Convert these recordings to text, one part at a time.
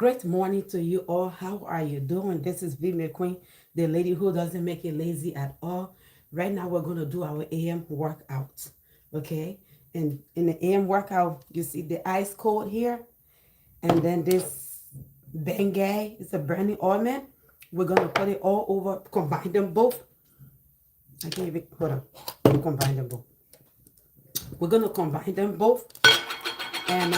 Great morning to you all. How are you doing? This is V McQueen, the lady who doesn't make it lazy at all. Right now, we're going to do our AM workout. Okay? And in the AM workout, you see the ice cold here. And then this Bengay, it's a burning ointment. We're going to put it all over, combine them both. I can't even, hold on. Combine them both. We're going to combine them both and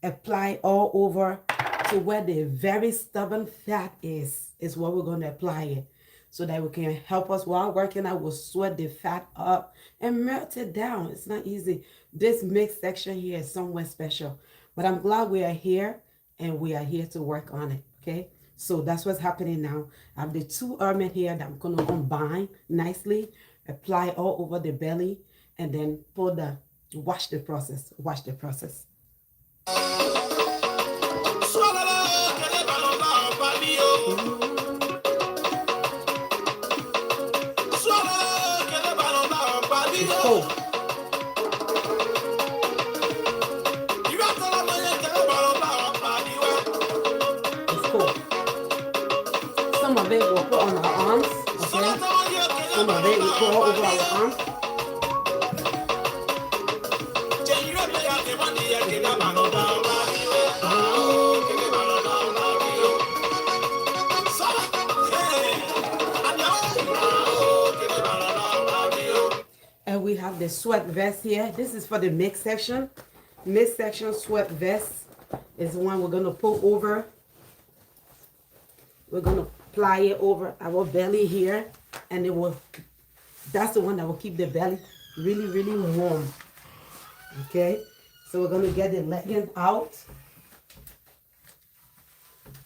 apply all over to where the very stubborn fat is what we're going to apply it, so that we can help us while working out. We'll sweat the fat up and melt it down. It's not easy. This mixed section here is somewhere special, but I'm glad we are here and we are here to work on it. Okay, so that's what's happening now. I have the two ointment here that I'm going to combine nicely, apply all over the belly, and then watch the process. Watch the process. Oh. It's cool. Some of it we'll put on our arms, okay? Some of it we put all over our arms. And we have the sweat vest here. This is for the mix section. Mix section sweat vest is the one we're going to pull over. We're going to apply it over our belly here. And that's the one that will keep the belly really, really warm. Okay. So we're going to get the legging out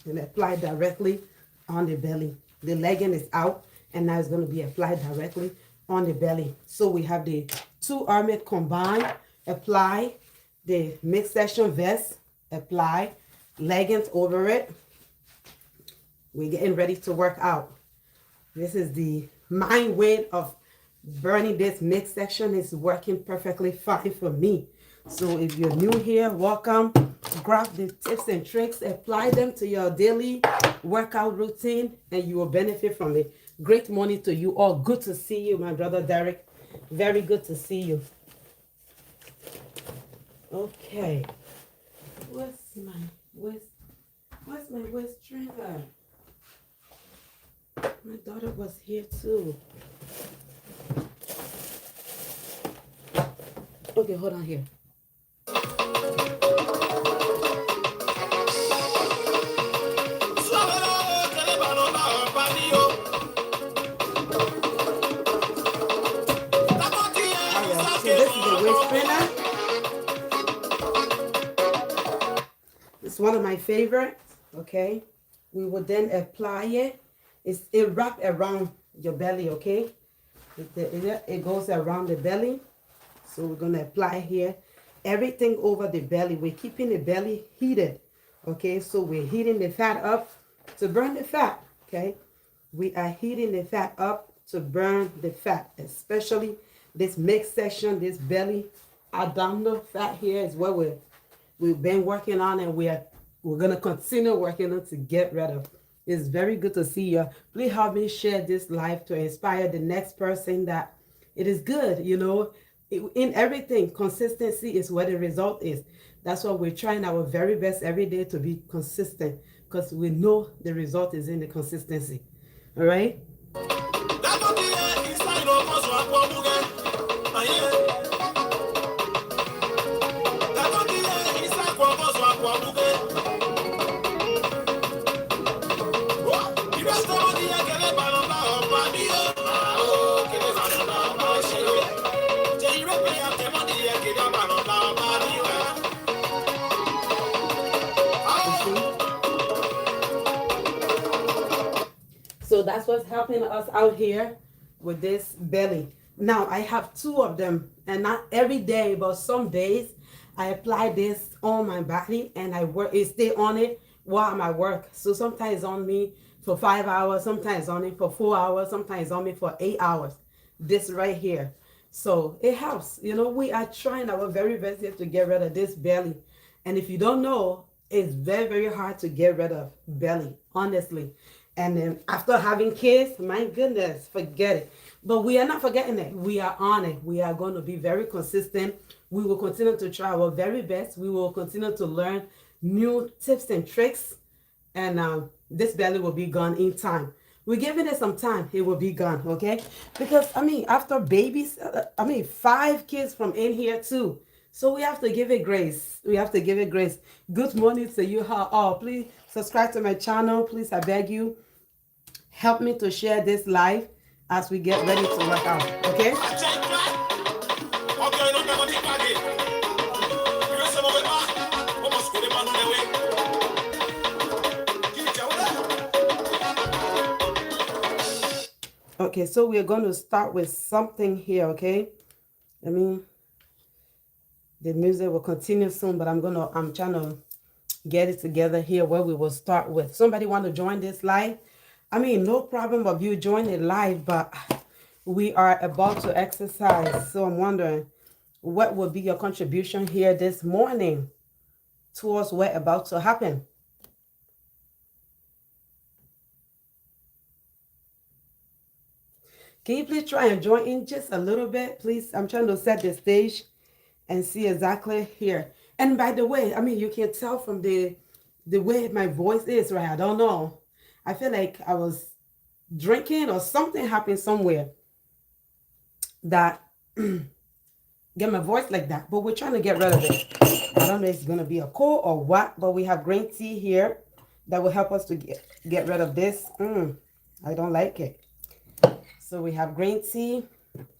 and apply directly on the belly. The legging is out and now it's going to be applied directly on the belly. So we have the two armlet combined, apply the mixed section vest, apply leggings over it. We're getting ready to work out. This is the mind weight of burning this mixed section. Is working perfectly fine for me. So if you're new here, welcome. Grab the tips and tricks, apply them to your daily workout routine, and you will benefit from it. Great morning to you all. Good to see you, my brother Derek. Very good to see you. Okay. Where's my waist trainer? My daughter was here too. Okay, hold on here. It's one of my favorites. Okay, we will then apply it. It wrap around your belly. Okay, it goes around the belly. So we're going to apply here everything over the belly. We're keeping the belly heated. Okay, so we're heating the fat up to burn the fat. Okay, we are heating the fat up to burn the fat, especially this mixed section, this belly abdominal fat here is what we've been working on, and we're going to continue working on to get rid of. It's very good to see you. Please help me share this live to inspire the next person that it is good. You know, in everything, consistency is where the result is. That's why we're trying our very best every day to be consistent, because we know the result is in the consistency. All right. So that's what's helping us out here with this belly. Now I have two of them, and not every day, but some days I apply this on my body and it stay on it while I'm at work. So sometimes it's on me for 5 hours, sometimes on me for 4 hours, sometimes on me for 8 hours. This right here. So it helps. You know, we are trying our very best here to get rid of this belly. And if you don't know, It's very, very hard to get rid of belly, honestly. And then after having kids, my goodness, forget it. But we are not forgetting it. We are on it. We are going to be very consistent. We will continue to try our very best. We will continue to learn new tips and tricks. And this belly will be gone in time. We're giving it some time. It will be gone, okay? Because, I mean, after babies, 5 kids from in here too. So we have to give it grace. We have to give it grace. Good morning to you all. Please subscribe to my channel. Please, I beg you, help me to share this live as we get ready to work out, okay? Okay, so we're going to start with something here, okay? I mean, the music will continue soon, but I'm trying to get it together here where we will start with. Somebody want to join this live? I mean, no problem of you joining live, but we are about to exercise. So I'm wondering, what will be your contribution here this morning towards what's about to happen? Can you please try and join in just a little bit, please? I'm trying to set the stage and see exactly here. And by the way, I mean, you can tell from the way my voice is, right? I don't know. I feel like I was drinking or something happened somewhere that get my voice like that. But we're trying to get rid of it. I don't know if it's going to be a cold or what, but we have green tea here that will help us to get rid of this. I don't like it. So we have green tea.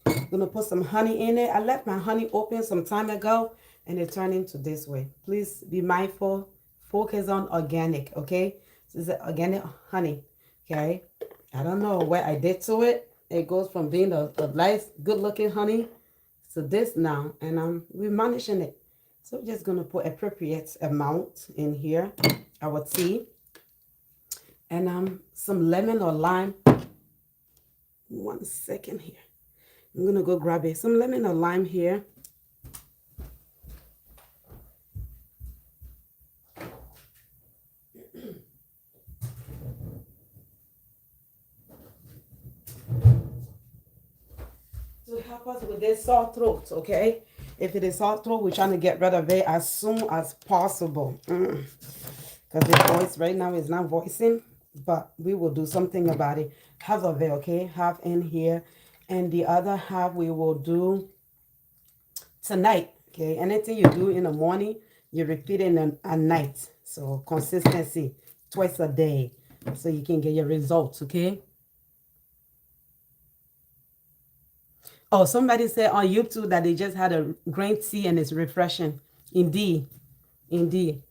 I'm going to put some honey in it. I left my honey open some time ago and it turned into this way. Please be mindful. Focus on organic, okay? This is organic honey, okay? I don't know what I did to it. It goes from being a nice, good-looking honey to this now, and we're managing it. So we're just going to put appropriate amount in here, our tea, and some lemon or lime. 1 second here. I'm going to go grab it. Some lemon or lime here. To help us with this sore throat, okay? If it is sore throat, we're trying to get rid of it as soon as possible. Because the voice right now is not voicing, but we will do something about it. Half of it, okay? Half in here. And the other half we will do tonight, okay? Anything you do in the morning, you repeat it at night. So consistency, twice a day, so you can get your results, okay? Oh, somebody said on YouTube that they just had a green tea and it's refreshing. Indeed, indeed.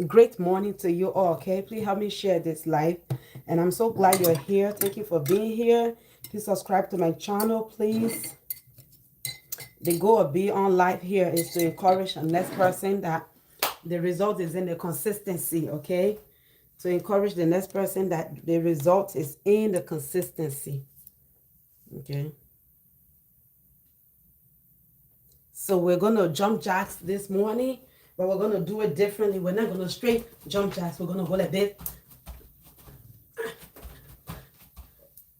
Great morning to you all, okay? Please help me share this live. And I'm so glad you're here. Thank you for being here. Please subscribe to my channel, please. The goal of being on live here is to encourage the next person that the result is in the consistency, okay? To encourage the next person that the result is in the consistency, okay? So we're going to jump jacks this morning, but we're going to do it differently. We're not going to straight jump jacks. We're going to go like this.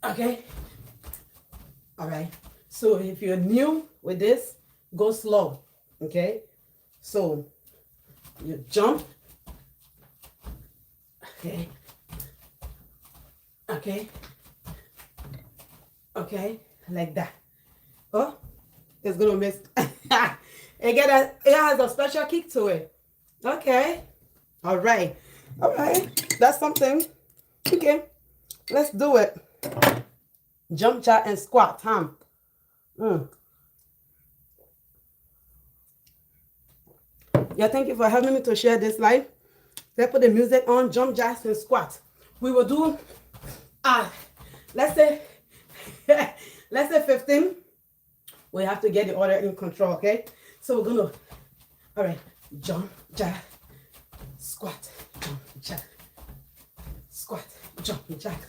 Okay? All right. So if you're new with this, go slow. Okay? So you jump. Okay. Okay. Okay. Like that. Oh, it's going to miss. It has a special kick to it. Okay. All right. All right. That's something. Okay. Let's do it. Jump, chat, and squat. Yeah, thank you for helping me to share this live. Let's put the music on. Jump, jacks, and squat. We will do, let's say 15. We have to get the order in control, okay? So we're gonna, all right, jump, jack, squat, jump, jack, squat, jump, jack,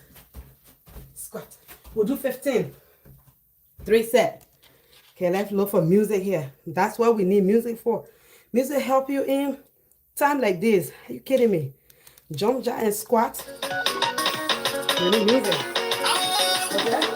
squat. We'll do 15. 3 sets. Okay, let's look for music here. That's what we need music for. Music help you in time like this. Are you kidding me? Jump jack and squat. Really need it. Okay?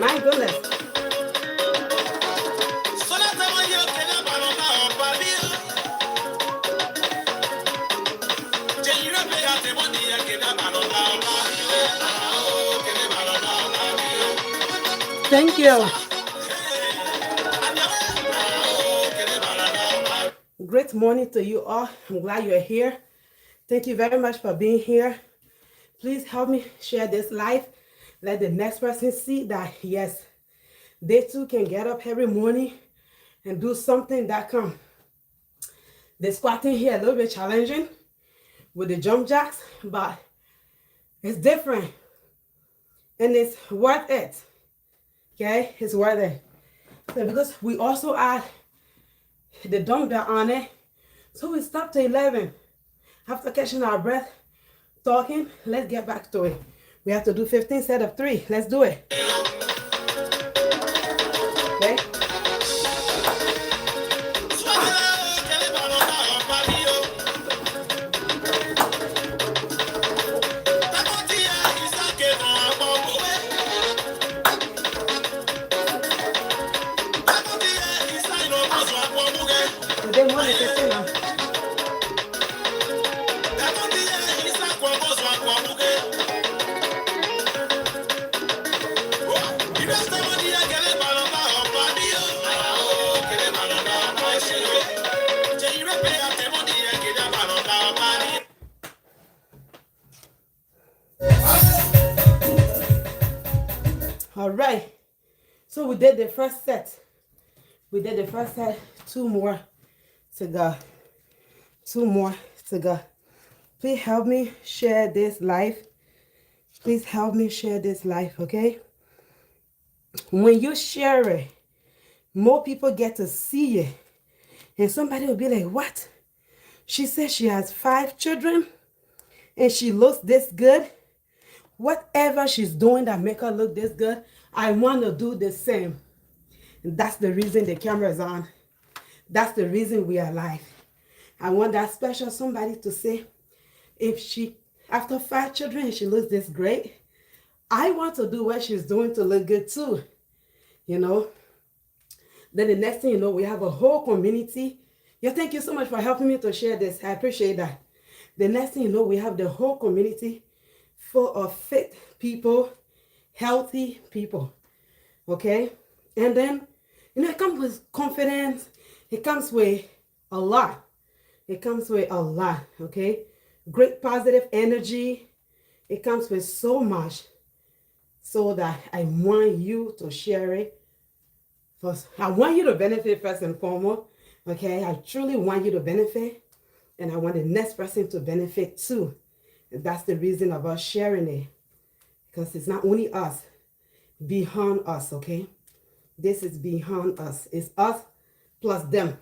My goodness. Thank you. Great morning to you all. I'm glad you're here. Thank you very much for being here. Please help me share this live. Let the next person see that, yes, they too can get up every morning and do something that can. The squatting here a little bit challenging with the jump jacks, but it's different and it's worth it. Okay, it's worth it. So because we also add the dumbbell on it, so we stop to 11. After catching our breath, talking, let's get back to it. We have to do 15 sets of 3. Let's do it. Okay. All right, so we did the first set. We did the first set. 2 more to go. 2 more to go. Please help me share this live. Please help me share this live, okay? When you share it, more people get to see it. And somebody will be like, what? She says she has 5 children and she looks this good. Whatever she's doing that make her look this good, I want to do the same. And that's the reason the camera is on. That's the reason we are live. I want that special somebody to say, if she, after 5 children, she looks this great, I want to do what she's doing to look good too. You know? Then the next thing you know, we have a whole community. Yeah, thank you so much for helping me to share this. I appreciate that. The next thing you know, we have the whole community full of fit people, healthy people, okay? And then, you know, it comes with confidence. It comes with a lot. It comes with a lot, okay? Great positive energy. It comes with so much, so that I want you to share it. First, I want you to benefit first and foremost, okay? I truly want you to benefit, and I want the next person to benefit too. That's the reason of us sharing it, because it's not only us, beyond us, okay? This is beyond us. It's us plus them.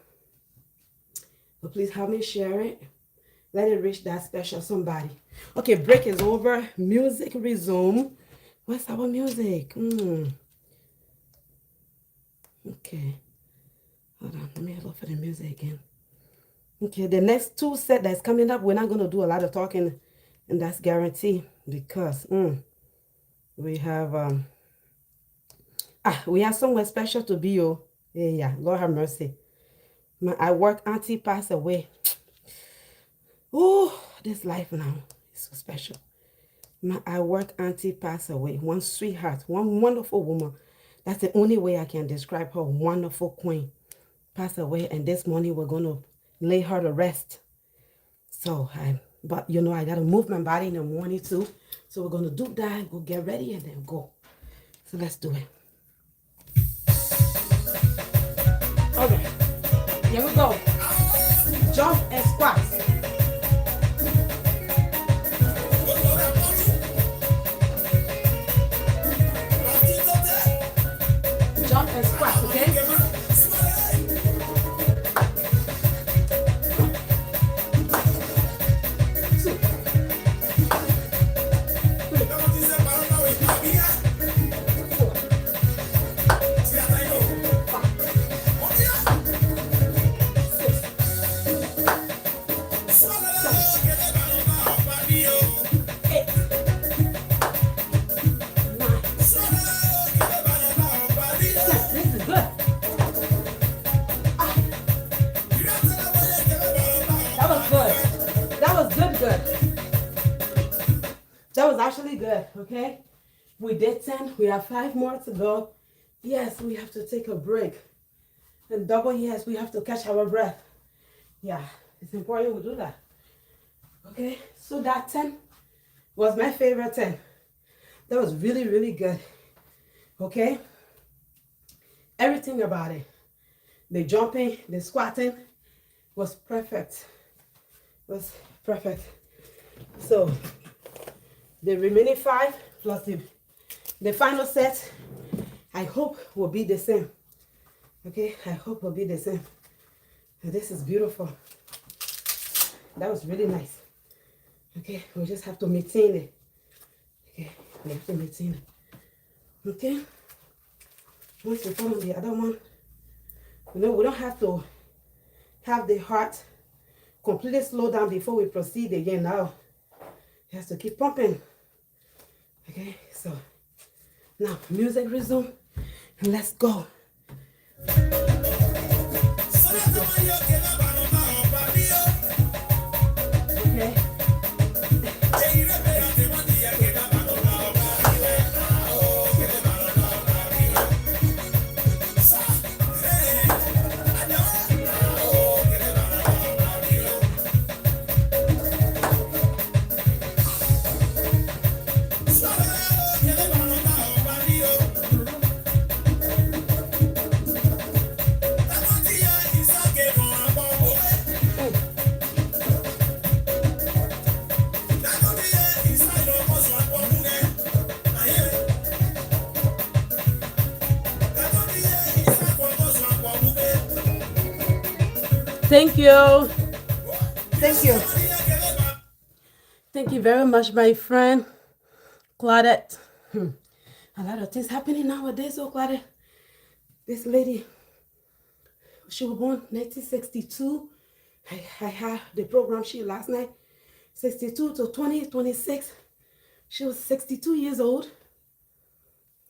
So please help me share it. Let it reach that special somebody. Okay, break is over. Music resume. What's our music? Okay. Hold on. Let me look for the music again. Okay, the next 2 sets that's coming up, we're not going to do a lot of talking. And that's guaranteed, because we have somewhere special to be. Oh, yeah, Lord have mercy. I work auntie passed away. Oh, this life now is so special. I work auntie passed away. One sweetheart, one wonderful woman. That's the only way I can describe her. Wonderful queen. passed away, and this morning we're going to lay her to rest. So, but you know, I got to move my body in the morning too. So we're going to do that, go get ready, and then go. So let's do it. Okay, here we go. Jump and squats. Jump and squats, okay? That was actually good, okay? We did 10. We have 5 more to go. Yes, we have to take a break. And double, yes, we have to catch our breath. Yeah, it's important we do that. Okay, so that 10 was my favorite 10. That was really, really good. Okay? Everything about it. The jumping, the squatting was perfect. Was perfect. So, the remaining 5 plus the final set, I hope will be the same. Okay, I hope will be the same. And this is beautiful. That was really nice. Okay, we just have to maintain it. Okay, we have to maintain it. Okay, once we come on the other one, you know, we don't have to have the heart completely slow down before we proceed again. Now, it has to keep pumping. Okay, so now music resume and let's go. Okay. Thank you. Thank you. Thank you very much, my friend Claudette. A lot of things happening nowadays, so Claudette. This lady, she was born 1962. I had the program she last night. 62 to 2026. She was 62 years old.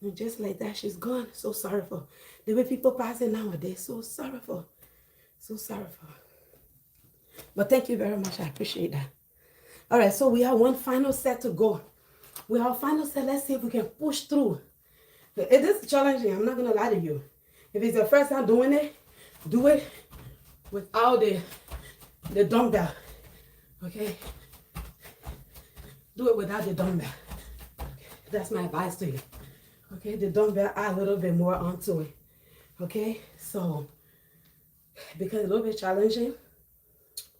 And just like that, she's gone. So sorrowful. The way people passing nowadays, so sorrowful. So sorrowful. But thank you very much. I appreciate that. All right, so we have one final set to go. We have a final set. Let's see if we can push through. It is challenging. I'm not going to lie to you. If it's your first time doing it, do it without the dumbbell. Okay? Do it without the dumbbell. Okay. That's my advice to you. Okay? The dumbbell, add a little bit more onto it. Okay? So, because it's a little bit challenging,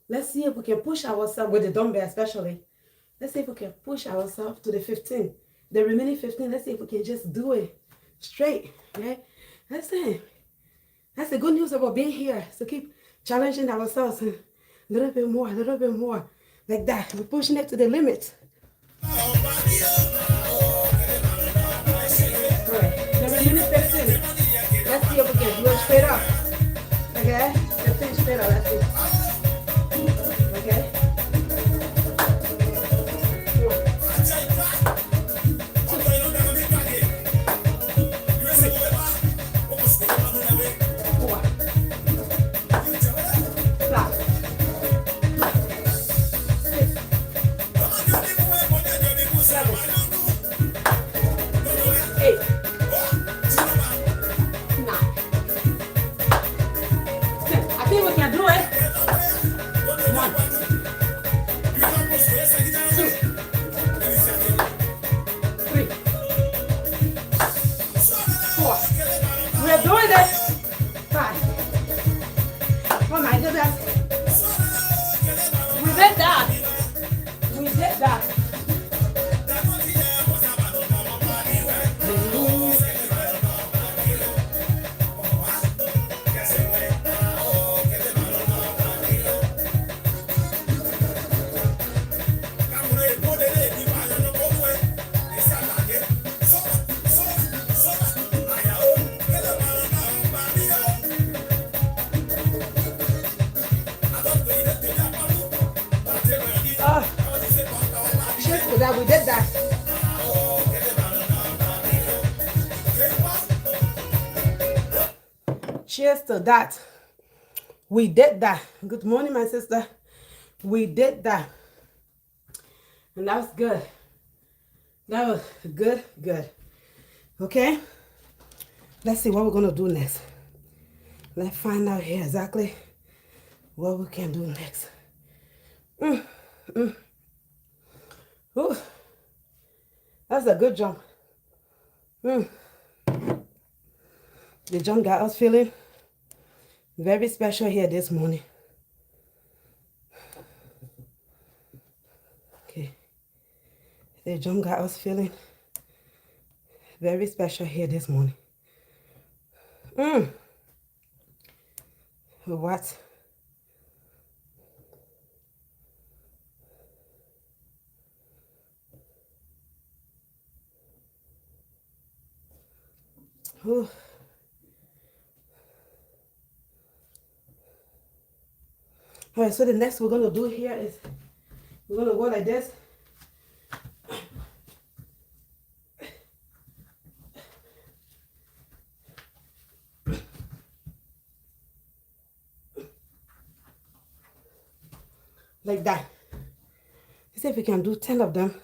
let's see if we can push ourselves with the dumbbell especially. Let's see if we can push ourselves to the 15. The remaining 15, let's see if we can just do it straight. Okay? That's it. That's the good news about being here. So keep challenging ourselves a little bit more, like that. We're pushing it to the limit. All right. The remaining 15. Let's see if we can do it straight up. Okay? 15 straight up. Let's see. Okay? to that. We did that. Cheers to that. We did that. Good morning, my sister. We did that. And that was good. That was good, good. Okay? Let's see what we're going to do next. Let's find out here exactly what we can do next. Ooh. That's a good jump. The jump got us feeling very special here this morning. Okay. The jump got us feeling very special here this morning. What? Ooh. All right, so the next we're going to do here is we're going to go like this. Like that. Let's see if we can do 10 of them.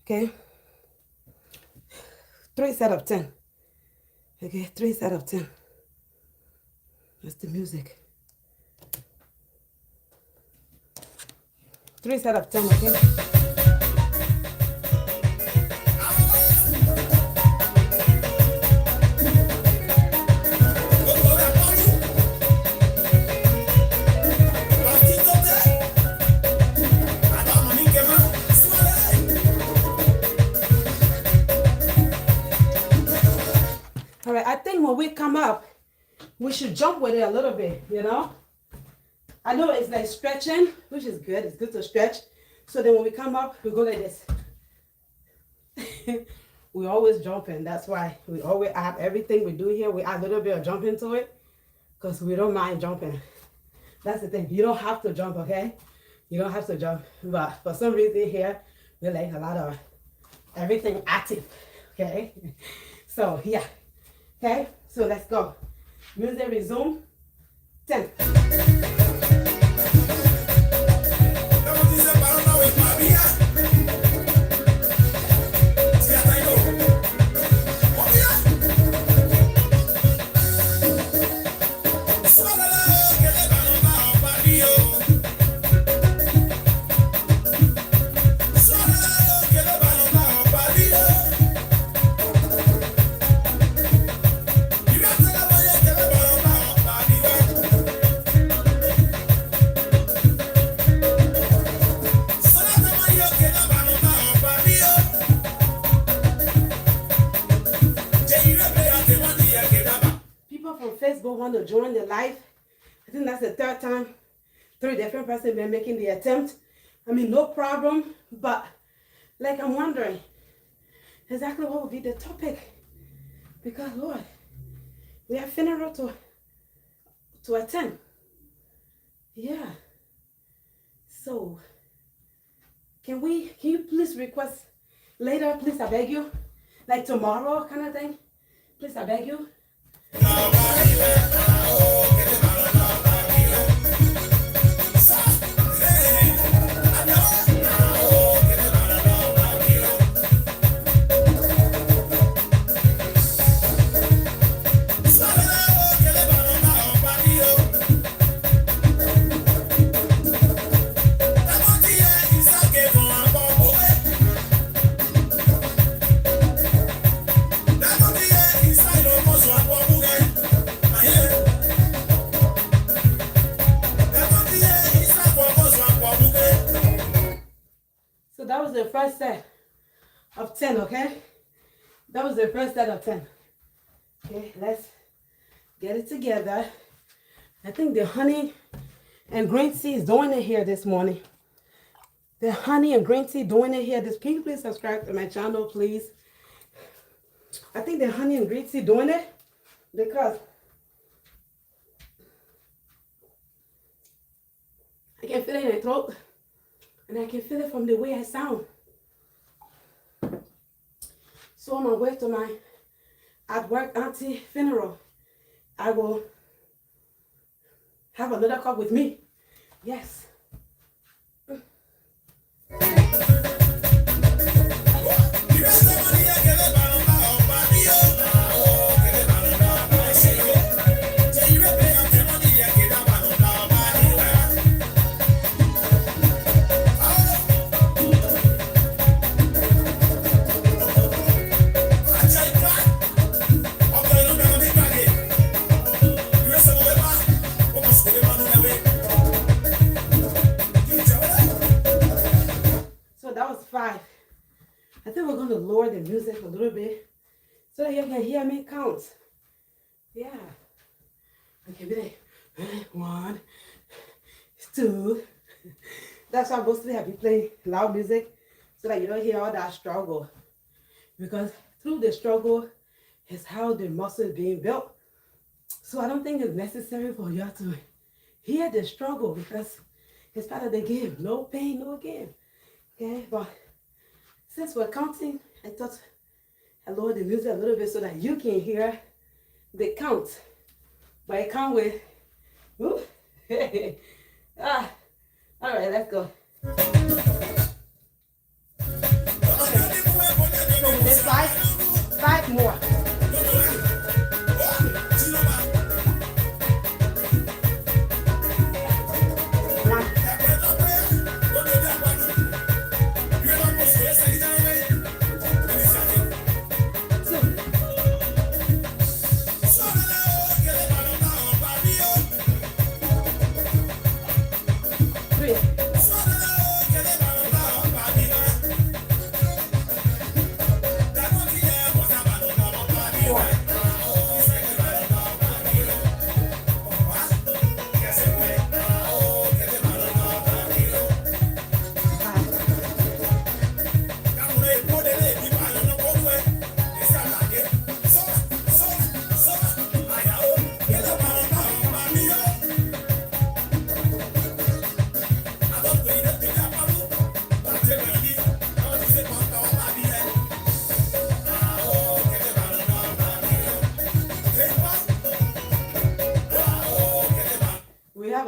Okay. 3 sets of 10. Okay, 3 sets of 10. That's the music. 3 sets of 10, okay? All right, I think when we come up, we should jump with it a little bit, you know? I know it's like stretching, which is good. It's good to stretch. So then when we come up, we go like this. We always jumping. That's why we always add everything we do here. We add a little bit of jumping to it because we don't mind jumping. That's the thing. You don't have to jump, okay? You don't have to jump. But for some reason here, we like a lot of everything active, okay? So, yeah. Okay, so let's go. Music resume. 10. Facebook want to join the live. I think that's the 3rd time 3 different persons been making the attempt. I mean, no problem, but like I'm wondering exactly what would be the topic, because Lord, we have funeral to attend. Yeah. So can you please request later, please, I beg you, like tomorrow kind of thing, please, I beg you. That was the first set of 10, okay? That was the first set of 10. Okay, let's get it together. I think the honey and green tea is doing it here this morning. The honey and green tea doing it here. Can you please subscribe to my channel, please? I think the honey and green tea doing it because I can feel it in my throat. And I can feel it from the way I sound. So on my way to my at work auntie funeral, I will have another cup with me. Yes. So that was 5. I think we're going to lower the music a little bit so that you can hear me count. Yeah. Okay, be like 1, 2. That's why mostly I be playing loud music so that you don't hear all that struggle. Because through the struggle is how the muscle is being built. So I don't think it's necessary for you to hear the struggle because it's part of the game. No pain, no gain. Okay, but since we're counting, I thought I lowered the music a little bit so that you can hear the count. But I count with, all right, let's go. So with this 5 more.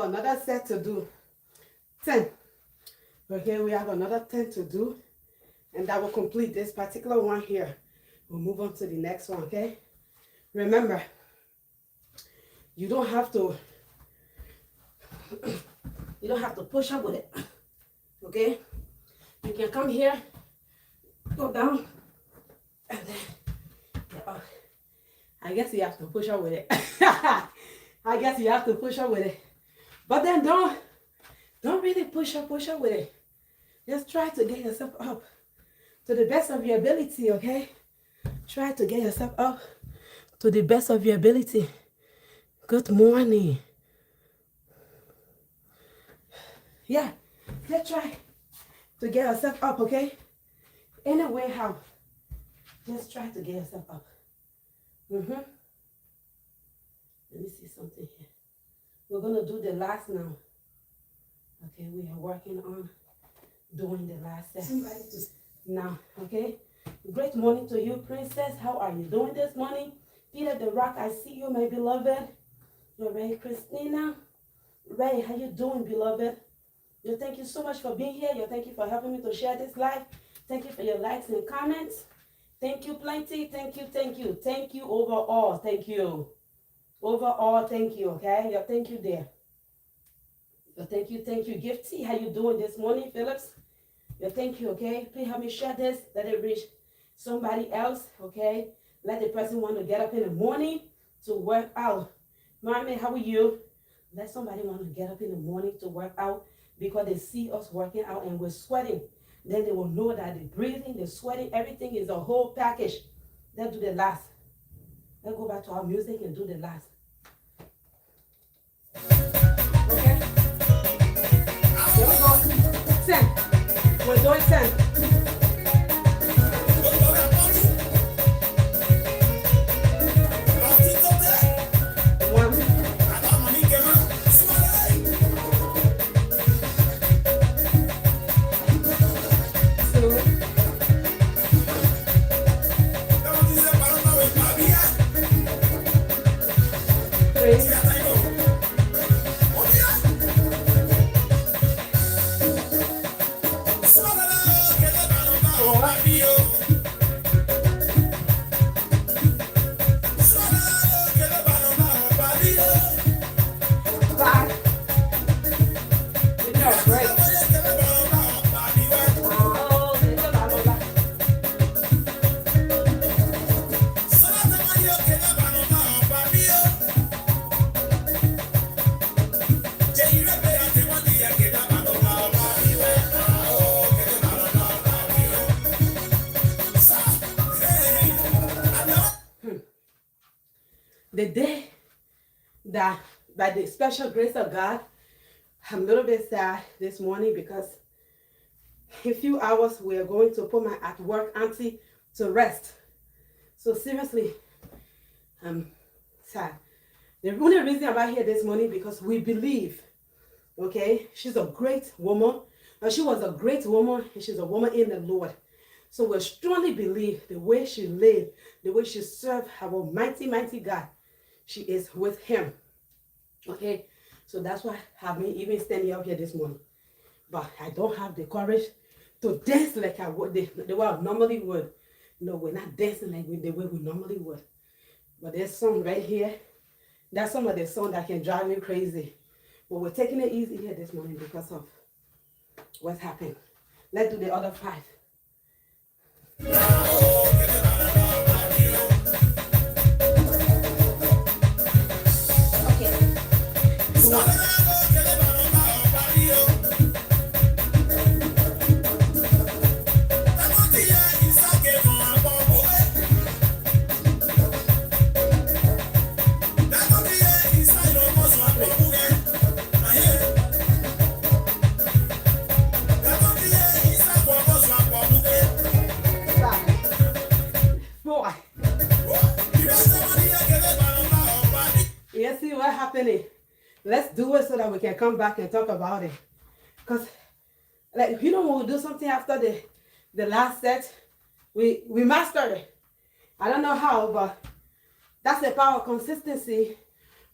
Another set to do. 10. Okay, we have another 10 to do, and that will complete this particular one here. We'll move on to the next one. Okay, remember, you don't have to push up with it. Okay, you can come here, go down, and then get up. I guess you have to push up with it. I guess you have to push up with it. But then don't really push up with it. Just try to get yourself up to the best of your ability, okay? Try to get yourself up to the best of your ability. Good morning. Yeah, let's try to get yourself up, okay? Any way how. Just try to get yourself up. Let me see something here. We're going to do the last now. Okay, we are working on doing the last set now, okay? Great morning to you, princess. How are you doing this morning? Peter the Rock, I see you, my beloved. All right, Christina. Ray, how you doing, beloved? Yo, thank you so much for being here. Yo, thank you for helping me to share this live. Thank you for your likes and comments. Thank you plenty. Thank you, thank you. Thank you overall. Thank you. Overall, thank you, okay? Yeah, thank you there. Yeah, thank you. Gifty, how you doing this morning, Phillips? Yeah, thank you, okay? Please help me share this. Let it reach somebody else, okay? Let the person want to get up in the morning to work out. Mommy, how are you? Let somebody want to get up in the morning to work out because they see us working out and we're sweating. Then they will know that the breathing, the sweating, everything is a whole package. Let's do the last. Let's go back to our music and do the last. Okay? Here we go. 10. We're doing 10. The day that, by the special grace of God, I'm a little bit sad this morning because in a few hours we are going to put my at work auntie to rest. So seriously, I'm sad. The only reason I'm here this morning because we believe, okay, she's a great woman. She was a great woman and she's a woman in the Lord. So we strongly believe the way she lived, the way she served our mighty, mighty God, she is with him. Okay, so that's why I've been even standing up here this morning. But I don't have the courage to dance like I would, the way I normally would. No, we're not dancing like the way we normally would. But there's some right here. That's some of the song that can drive me crazy. But we're taking it easy here this morning because of what's happened. Let's do the other 5. You see what happening? Let's do it so that we can come back and talk about it. Because, like, you know, when we do something after the last set, we mastered it. I don't know how, but that's the power of consistency.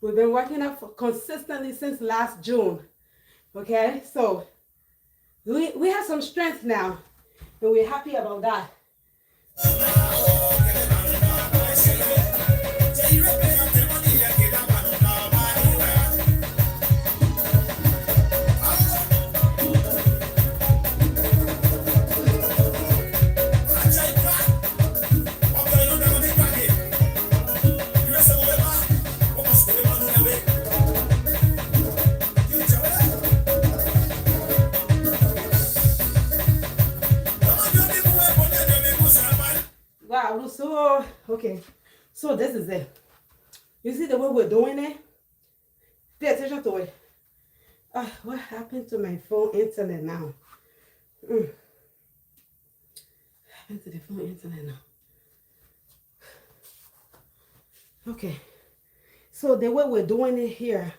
We've been working up consistently since last June. Okay, so we have some strength now, and we're happy about that. Wow, so okay, so this is it. You see the way we're doing it? Pay attention to it. What happened to my phone internet now? What happened to the phone internet now? Okay, so the way we're doing it here,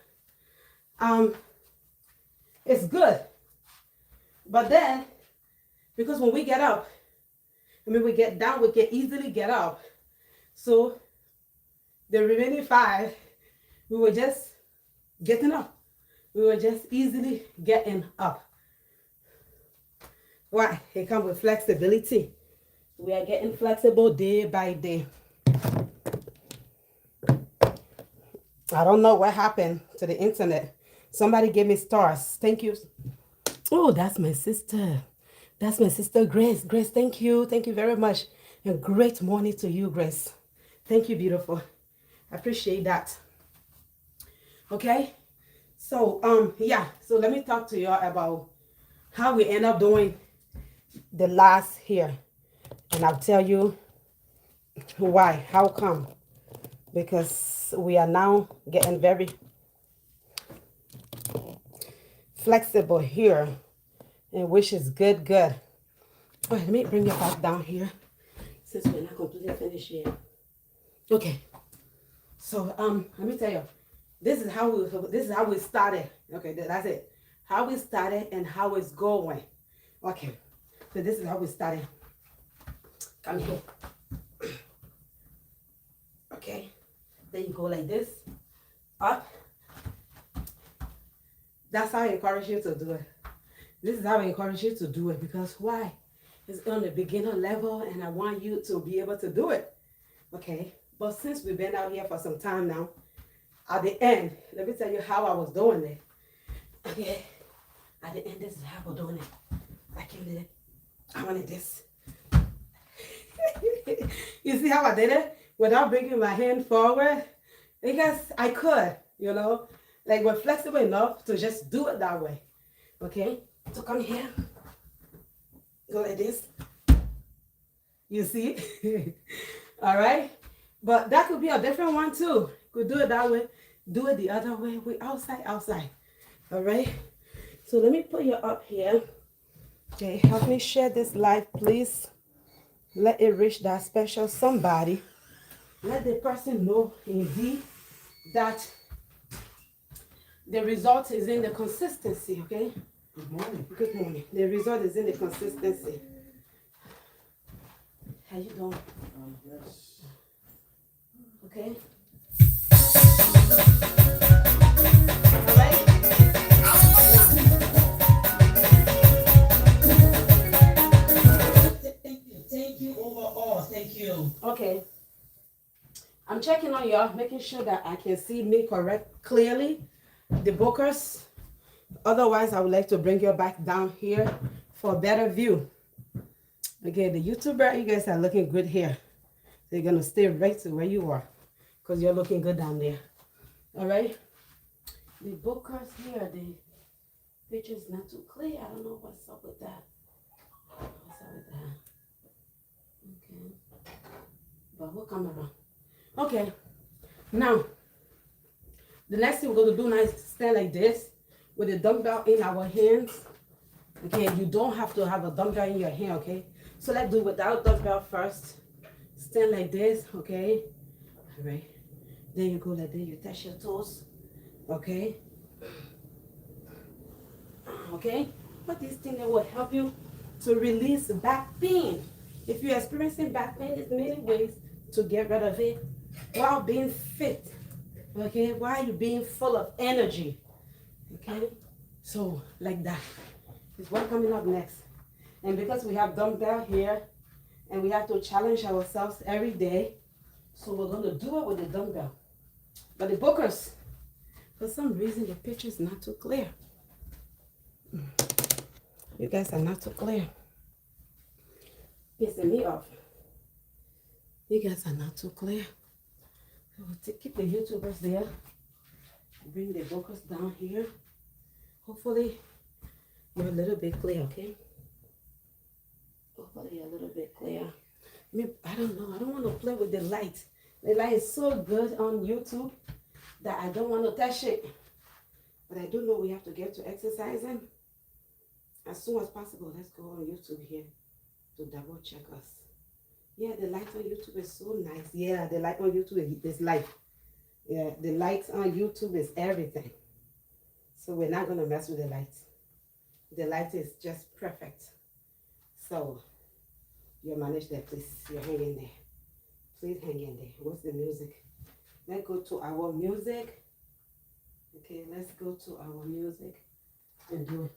it's good. But then, because when we get up, we get down, we can easily get up. So the remaining 5, we were just getting up. We were just easily getting up. Why? It comes with flexibility. We are getting flexible day by day. I don't know what happened to the internet. Somebody gave me stars. Thank you. Oh, that's my sister. That's my sister, Grace. Grace, thank you. Thank you very much. And great morning to you, Grace. Thank you, beautiful. I appreciate that. Okay? So, yeah. So let me talk to y'all about how we end up doing the last here. And I'll tell you why. How come? Because we are now getting very flexible here. And which is good. All right, let me bring it back down here since we're not completely finished yet. Okay, so let me tell you, this is how we started. Okay, that's it. How we started and how it's going. Okay, so this is how we started. Come here. Okay, then you go like this, up. That's how I encourage you to do it. This is how I encourage you to do it because why? It's on the beginner level, and I want you to be able to do it. Okay? But since we've been out here for some time now, at the end, let me tell you how I was doing it. Okay? At the end, this is how I was doing it. I came there. I wanted this. You see how I did it? Without bringing my hand forward? Because I could, you know? Like, we're flexible enough to just do it that way. Okay? So come here. Go like this. You see? All right? But that could be a different one too. Could do it that way. Do it the other way. We outside. All right? So let me put you up here. Okay, help me share this live, please. Let it reach that special somebody. Let the person know indeed that the result is in the consistency, okay? Good morning. Good morning. The result is in the consistency. How you doing? Yes. Okay? All right? Thank you overall. Thank you. Okay. I'm checking on y'all, making sure that I can see me clearly, the bookers. Otherwise, I would like to bring you back down here for a better view. Okay, the YouTuber, you guys are looking good here. So you're going to stay right to where you are because you're looking good down there. All right? The bookers here, the picture's not too clear. I don't know what's up with that. What's up with that? Okay. But we'll come around. Okay. Now, the next thing we're going to do now is stand like this with the dumbbell in our hands. Okay, you don't have to have a dumbbell in your hand, okay? So let's do without dumbbell first. Stand like this, okay? All right. Then you go like this, you touch your toes, okay? Okay? But this thing that will help you to release back pain. If you're experiencing back pain, there's many ways to get rid of it while being fit, okay? While you're being full of energy, okay? So, like that is what's coming up next. And because we have dumbbell here, and we have to challenge ourselves every day, so we're going to do it with the dumbbell. But the bookers, for some reason, the picture is not too clear. You guys are not too clear. Pissing me off. You guys are not too clear. So we'll keep the YouTubers there. Bring the bookers down here. Hopefully, you're a little bit clear, okay? Hopefully, you're a little bit clear. I don't know. I don't want to play with the light. The light is so good on YouTube that I don't want to touch it. But I do know we have to get to exercising as soon as possible. Let's go on YouTube here to double check us. Yeah, the light on YouTube is so nice. Yeah, the light on YouTube is life. Yeah, the light on YouTube is everything. So we're not going to mess with the light. The light is just perfect. So you manage that, please. You're hanging there. Please hang in there. What's the music? Let's go to our music. Okay, let's go to our music and do it.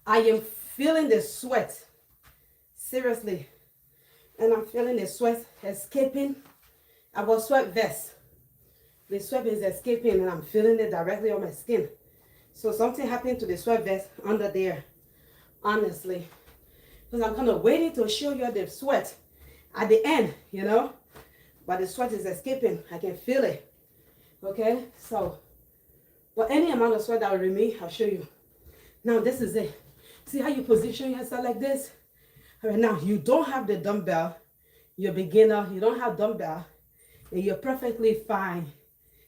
I am feeling the sweat. Seriously. And I'm feeling the sweat escaping. Our sweat vest. The sweat is escaping and I'm feeling it directly on my skin. So something happened to the sweat vest under there. Honestly. Because I'm kind of waiting to show you the sweat at the end, you know. But the sweat is escaping. I can feel it. Okay? So, but any amount of sweat that will remain, I'll show you. Now, this is it. See how you position yourself like this? All right, now, you don't have the dumbbell. You're a beginner. You don't have dumbbell. And you're perfectly fine.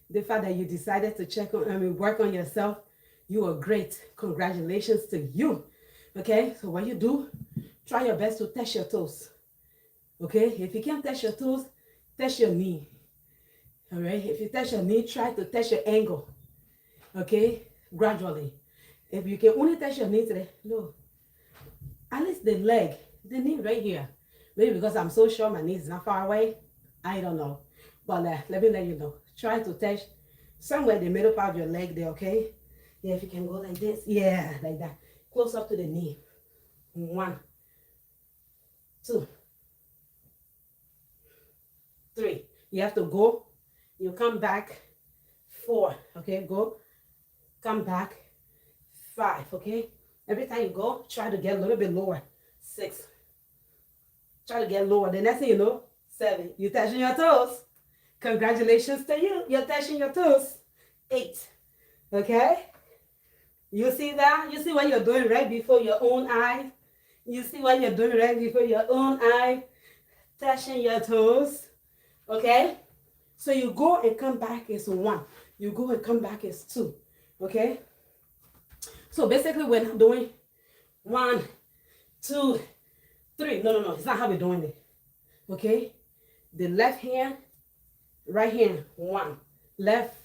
The fact that you decided to work on yourself, you are great. Congratulations to you. Okay? So what you do, try your best to touch your toes. Okay? If you can't touch your toes, touch your knee. All right? If you touch your knee, try to touch your ankle. Okay? Gradually. If you can only touch your knee today, no. At least the leg, the knee right here. Maybe because I'm so sure my knee is not far away. I don't know. But let me let you know. Try to touch somewhere in the middle part of your leg there, okay? Yeah, if you can go like this. Yeah, like that. Close up to the knee. 1, 2, 3. You have to go. You come back. 4. Okay, go. Come back. 5. Okay. Every time you go, try to get a little bit lower. 6. Try to get lower. The next thing you know, 7. You're touching your toes. Congratulations to you. You're touching your toes. 8. Okay. You see that? You see what you're doing right before your own eye? You see what you're doing right before your own eye? Touching your toes. Okay? So you go and come back is 1. You go and come back is 2. Okay? So basically we're not doing 1, 2, 3. No. It's not how we're doing it. Okay? The left hand, right hand, 1. Left,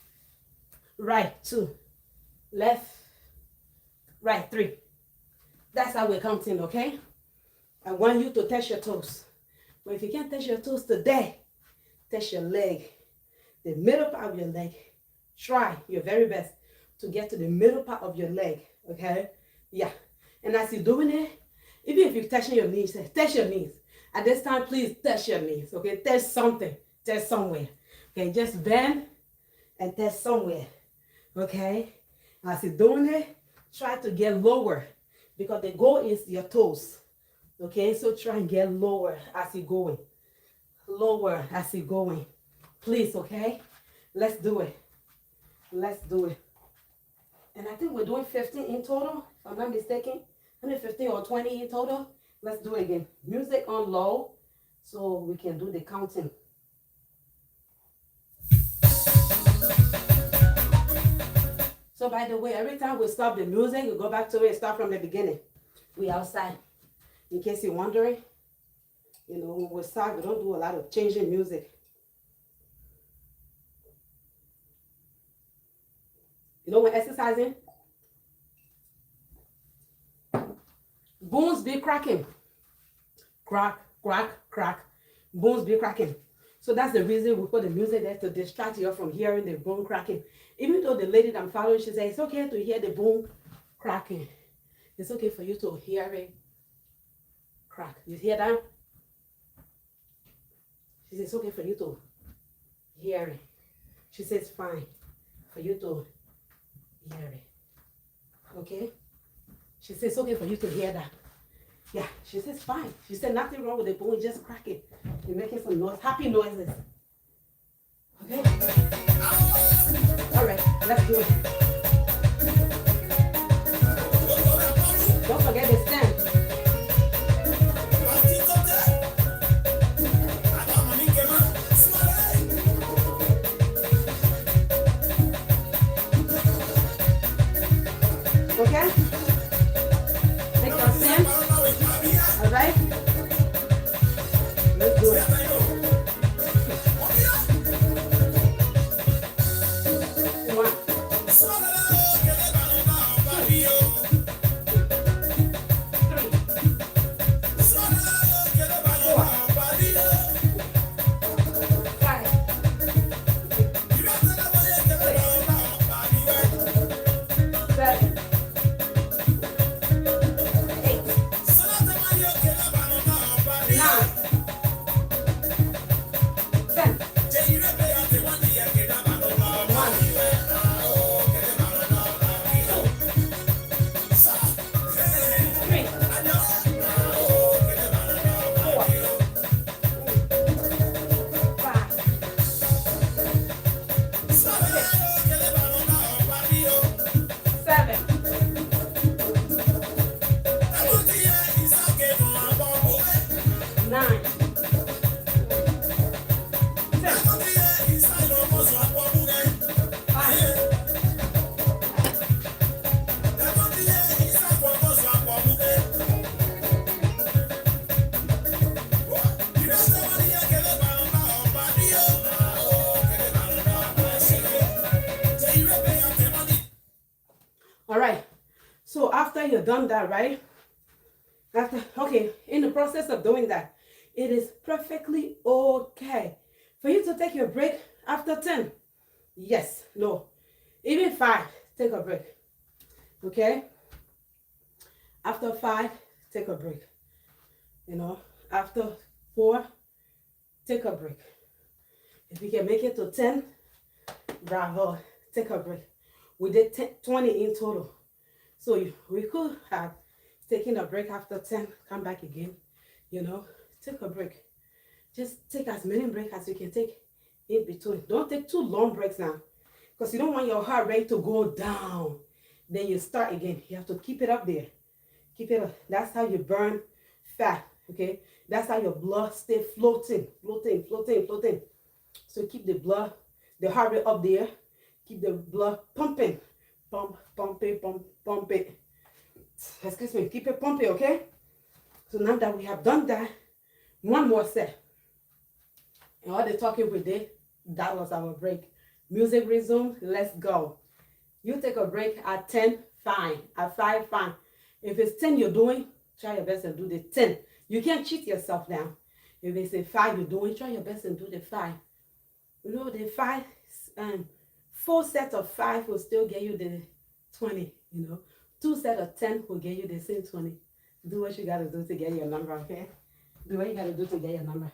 right, 2. Left, right, 3. That's how we're counting, okay? I want you to touch your toes. But if you can't touch your toes today, touch your leg. The middle part of your leg. Try your very best to get to the middle part of your leg, okay? Yeah. And as you're doing it, even if you're touching your knees, touch your knees. At this time, please touch your knees, okay? Touch something. Touch somewhere. Okay, just bend and touch somewhere, okay? As you're doing it, try to get lower because the goal is your toes, okay? So try and get lower as you're going. Lower as you're going. Please, okay? Let's do it. Let's do it. And I think we're doing 15 in total, if I'm not mistaken. 15 or 20 in total. Let's do it again. Music on low so we can do the counting. So by the way, every time we stop the music, we go back to it and start from the beginning. We outside. In case you're wondering, you know, when we start, we don't do a lot of changing music. You know, when exercising, bones be cracking. Crack, crack, crack. Bones be cracking. So that's the reason we put the music there to distract you from hearing the bone cracking. Even though the lady that I'm following, she said, it's okay to hear the bone cracking. It's okay for you to hear it crack. You hear that? She says, it's okay for you to hear it. She says, it's fine for you to hear it. Okay? She says, it's okay for you to hear that. Yeah, she says, fine. She said, nothing wrong with the bone, just cracking. You're making some noise, happy noises. Okay? All right, let's do it. Don't forget the stand. Okay? Take your stand. All right? Let's do it. One. you've done that, right? Okay, in the process of doing that, it is perfectly okay for you to take your break after 10. Yes, no, even 5, take a break. Okay? After 5, take a break. After 4, take a break. If you can make it to 10, bravo, take a break. We did 20 in total. So we could have taken a break after 10, come back again, take a break. Just take as many breaks as you can take in between. Don't take too long breaks now, because you don't want your heart rate to go down. Then you start again. You have to keep it up there. Keep it up. That's how you burn fat, okay? That's how your blood stay floating. So keep the heart rate up there. Keep the blood pumping. Pump it. Excuse me, keep it pumping, okay? So now that we have done that, one more set. And all the talking we did, that was our break. Music resume, let's go. You take a break at 10, fine. At 5, fine. If it's 10 you're doing, try your best and do the 10. You can't cheat yourself now. If it's a 5 you're doing, try your best and do the 5. The 5, 4 sets of 5 will still get you the 20, 2 sets of 10 will get you the same 20. Do what you gotta do to get your number, okay? Do what you gotta do to get your number.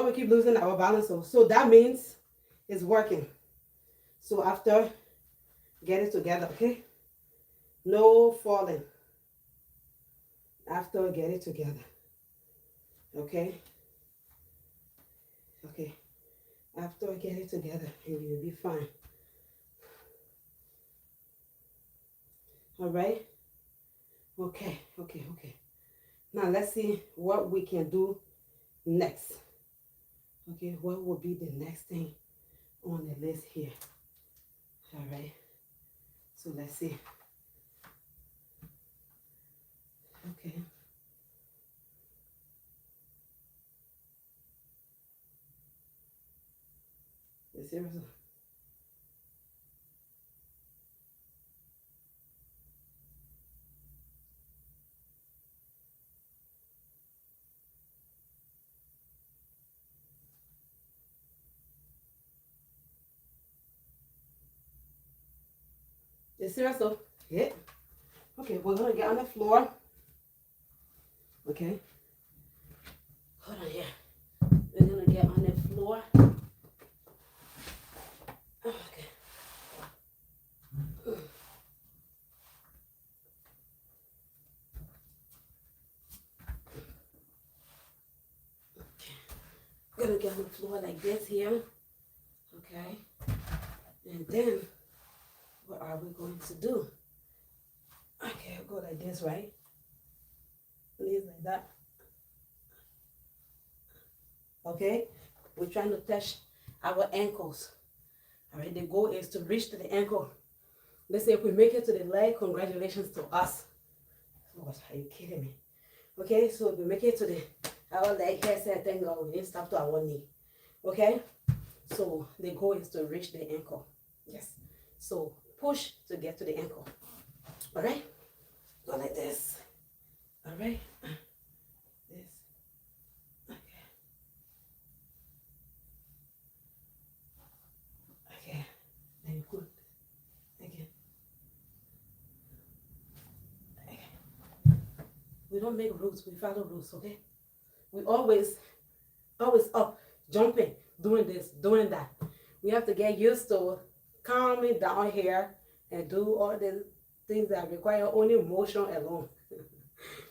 We keep losing our balance. So that means it's working. So after, get it together, okay? No falling. After, get it together. Okay? Okay. After, get it together and you'll be fine. All right? Okay. Now let's see what we can do next. Okay, what will be the next thing on the list here? All right, so let's see. Okay. Seriously. You serious though? Yeah. Okay, we're gonna get on the floor. Okay. Hold on here. We're gonna get on the floor. Okay. Gonna get on the floor like this here. Okay. And then what are we going to do? Okay, I'll go like this, right? Please, like that. Okay, we're trying to touch our ankles. All right, the goal is to reach to the ankle. Let's say if we make it to the leg, congratulations to us. Oh, are you kidding me? Okay, so if we make it to our leg here, say thank God we didn't stop to our knee. Okay, so the goal is to reach the ankle. Yes. So push to get to the ankle. All right? Go like this. All right? This. Okay. Okay. Then you put again. Okay. We don't make rules, we follow rules, okay? We always up, jumping, doing this, doing that. We have to get used to calming down here and do all the things that require only motion alone.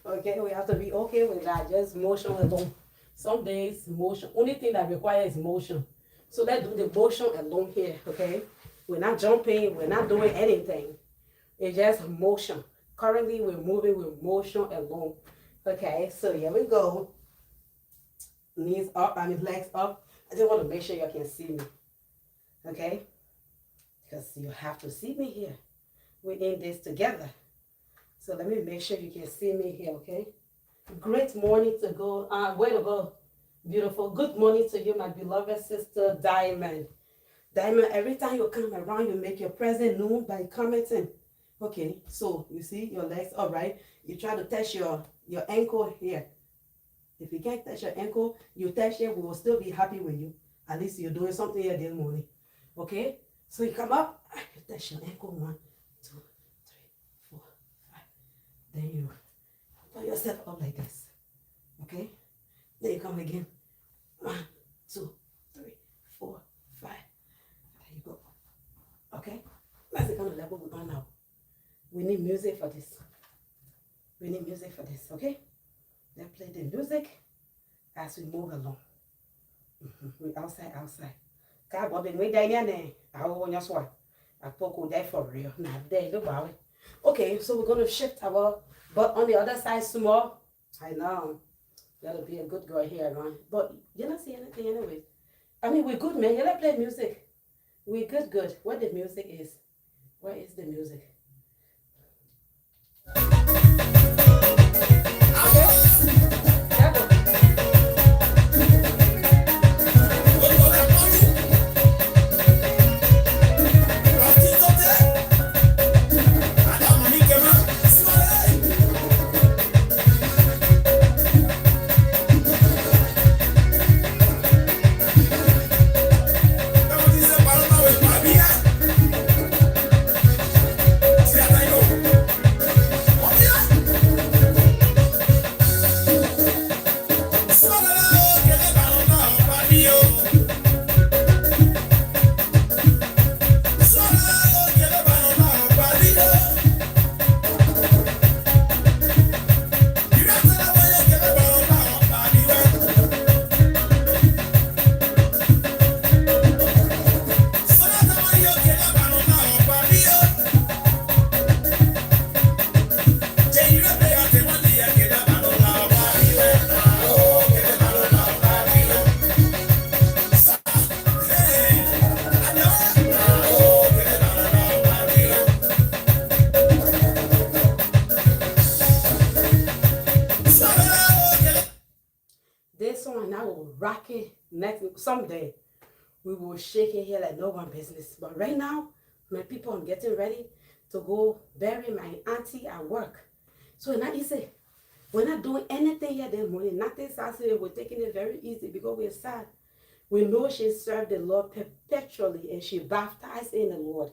Okay, we have to be okay with that, just motion alone. Some days, motion, only thing that requires is motion. So let's do the motion alone here, okay? We're not jumping, we're not doing anything. It's just motion. Currently, we're moving with motion alone. Okay, so here we go. Knees up, legs up. I just want to make sure you can see me. Okay? Because you have to see me here. We're in this together. So let me make sure you can see me here, okay? Great morning to go. Way to go. Beautiful. Good morning to you, my beloved sister, Diamond. Diamond, every time you come around, you make your presence known by commenting. Okay, so you see your legs up, right? You try to touch your ankle here. If you can't touch your ankle, you touch it, we will still be happy with you. At least you're doing something here this morning. Okay? So you come up, you touch your ankle, 1, 2, 3, 4, 5. Then you put yourself up like this. Okay? Then you come again. 1, 2, 3, 4, 5. There you go. Okay? That's the kind of level we're on now. We need music for this. We need music for this, okay? Let's play the music as we move along. We outside. God, Bobby, we there now. I want your sword. I poke there for real. Now there, look about it. Okay, so we're gonna shift our butt on the other side small. I know. That'll be a good girl here, man. But you don't see anything anyway. I mean, we're good, man. You let play music. We're good. Where the music is? Where is the music? Rock it next someday. We will shake it here like no one business. But right now, my people, I'm getting ready to go bury my auntie at work. So it's not easy. We're not doing anything here this morning. Nothing Saturday. We're taking it very easy because we're sad. We know she served the Lord perpetually and she baptized in the Lord.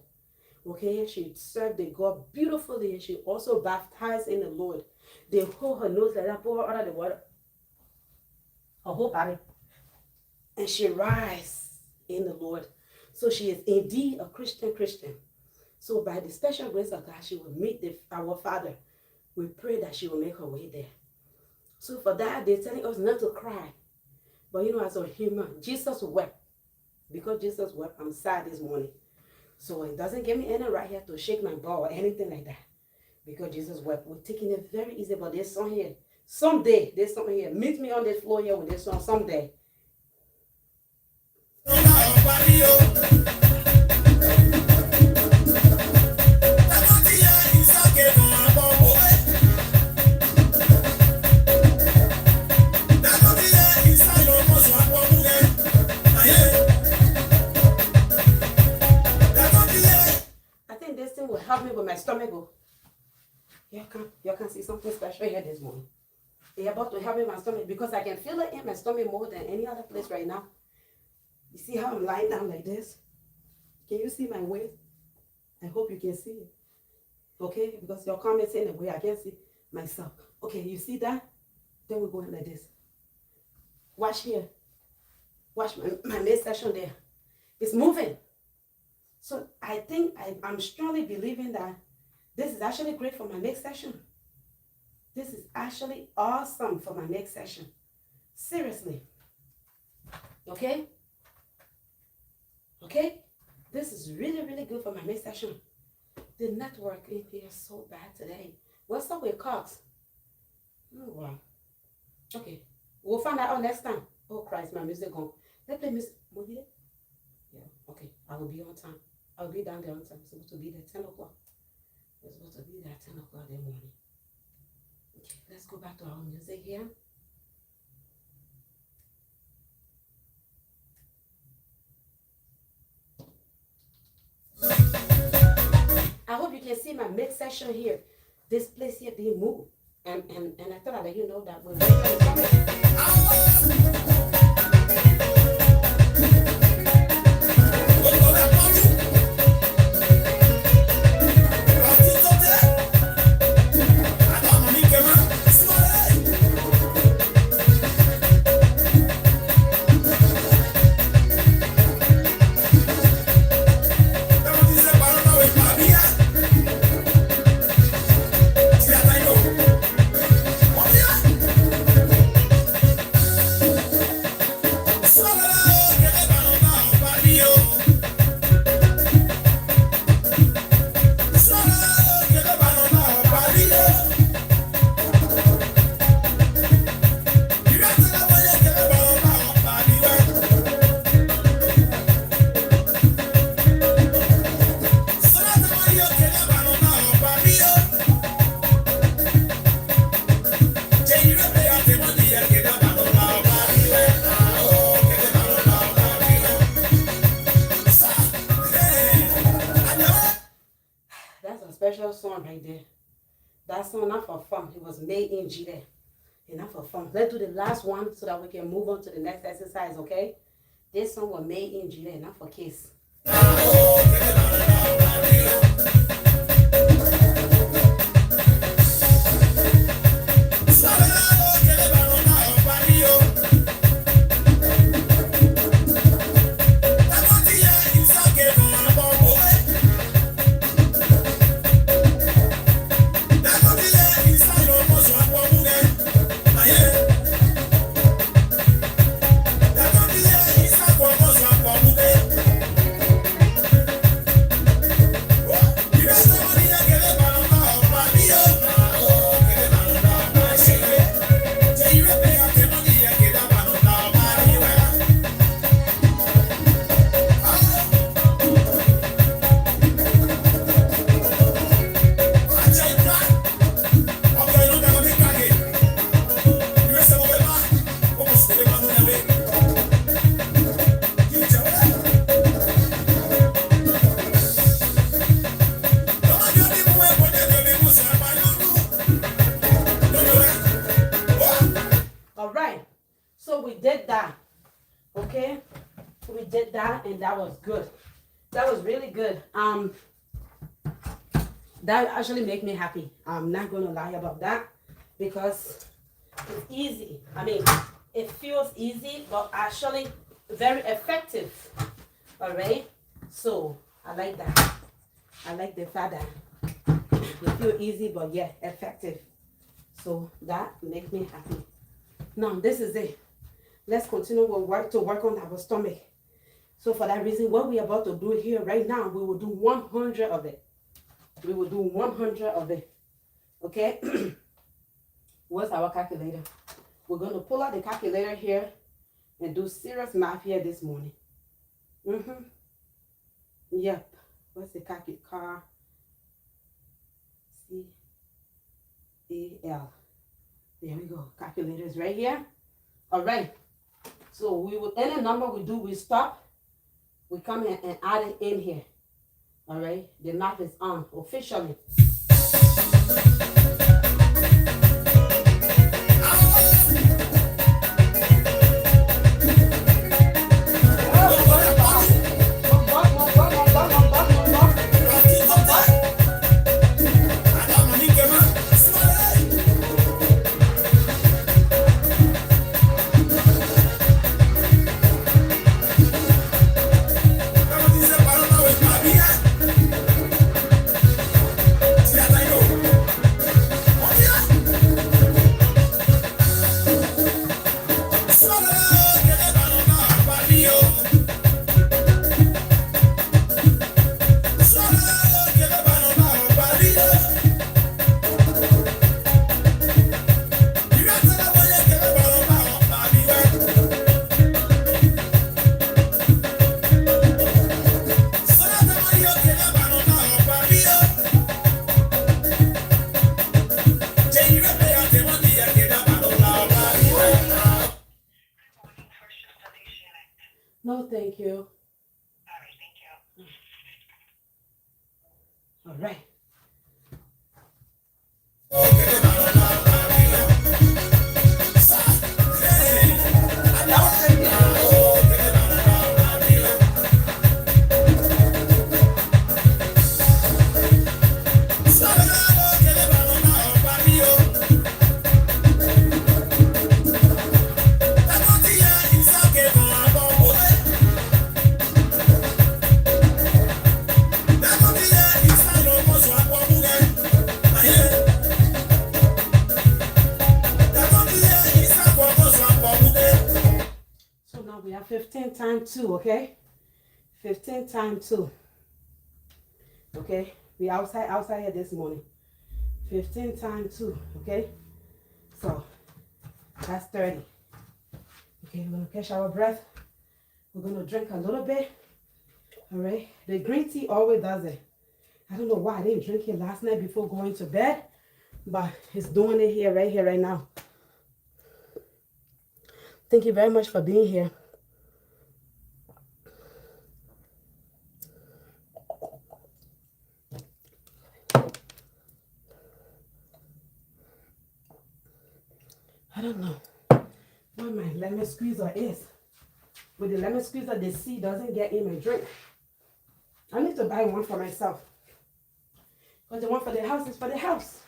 Okay, she served the God beautifully and she also baptized in the Lord. They hold her nose like that, pour her under the water. Her whole body. And she rise in the Lord. So she is indeed a Christian. So by the special grace of God, she will meet our Father. We pray that she will make her way there. So for that, they're telling us not to cry. But you know, as a human, Jesus wept. Because Jesus wept, I'm sad this morning. So it doesn't give me any right here to shake my ball or anything like that. Because Jesus wept. We're taking it very easy, but there's some here. Someday, there's something here. Meet me on the floor here with this song someday. my stomach go. You can see something special here this morning. It's about to help in my stomach because I can feel it in my stomach more than any other place right now. You see how I'm lying down like this? Can you see my waist? I hope you can see it. Okay, because your comments in the way I can't see myself. Okay, you see that? Then we're going like this. Watch here. Watch my midsection there. It's moving. So I think I'm strongly believing that this is actually great for my next session. This is actually awesome for my next session. Seriously. Okay? Okay? This is really, really good for my next session. The network in here is so bad today. What's up with Cox? Oh, wow. Okay. We'll find out next time. Oh, Christ, my music gone. Let's play music. Yeah, okay. I will be on time. I'll be down there on time. It's supposed to be there 10 o'clock. It's supposed to be there 10 o'clock in the morning. Okay, let's go back to our music here. I hope you can see my midsection here. This place here didn't move. And I thought I'd let you know that we're special song right there. That song not for fun. It was made in G there. And not for fun. Let's do the last one so that we can move on to the next exercise, okay? This song was made in G there, not for kids. Okay, we did that and that was good. That was really good. That actually made me happy. I'm not gonna lie about that because it's easy. I mean, it feels easy, but actually very effective. All right, so I like that. I like the fact that it feels easy, but yeah, effective. So that makes me happy. Now this is it. Let's continue with work on our stomach. So for that reason, what we're about to do here right now, we will do 100 of it. We will do 100 of it. Okay? What's our calculator? We're going to pull out the calculator here and do serious math here this morning. Yep. What's the calculator? C-A-L. There we go. Calculator is right here. All right. So we will, any number we do, we stop. We come in and add it in here. All right, the math is on officially. No, thank you. All right. So now we have 15 times 2, okay? 15 times 2. Okay? We outside here this morning. 15 times 2, okay? So that's 30. Okay, we're gonna catch our breath. We're gonna drink a little bit. All right? The green tea always does it. I don't know why I didn't drink it last night before going to bed, but it's doing it here, right now. Thank you very much for being here. I don't know what my lemon squeezer is. With the lemon squeezer, the seed doesn't get in my drink. I need to buy one for myself. Because the one for the house is for the house.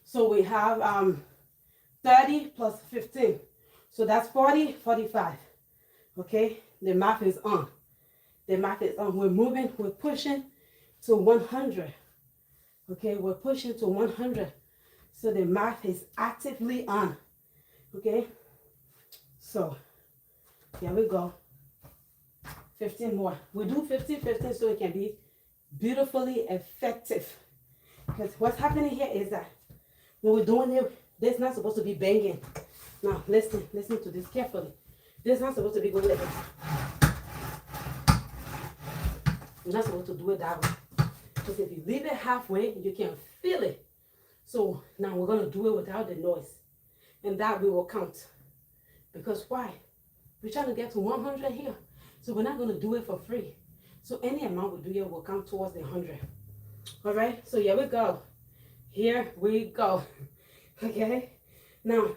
So we have 30 plus 15. So that's 40, 45. Okay, the math is on. The math is on. We're moving, we're pushing to 100. Okay, we're pushing to 100. So the math is actively on. Okay, so here we go. 15 more. We do 15, 15 so it can be beautifully effective. Because what's happening here is that when we're doing it, this is not supposed to be banging. Now, listen to this carefully. This is not supposed to be going like this. You're not supposed to do it that way. Because if you leave it halfway, you can feel it. So now we're going to do it without the noise. And that we will count. Because why? We're trying to get to 100 here. So we're not going to do it for free. So any amount we do here will count towards the 100. All right? So here we go. Here we go. Okay? Now,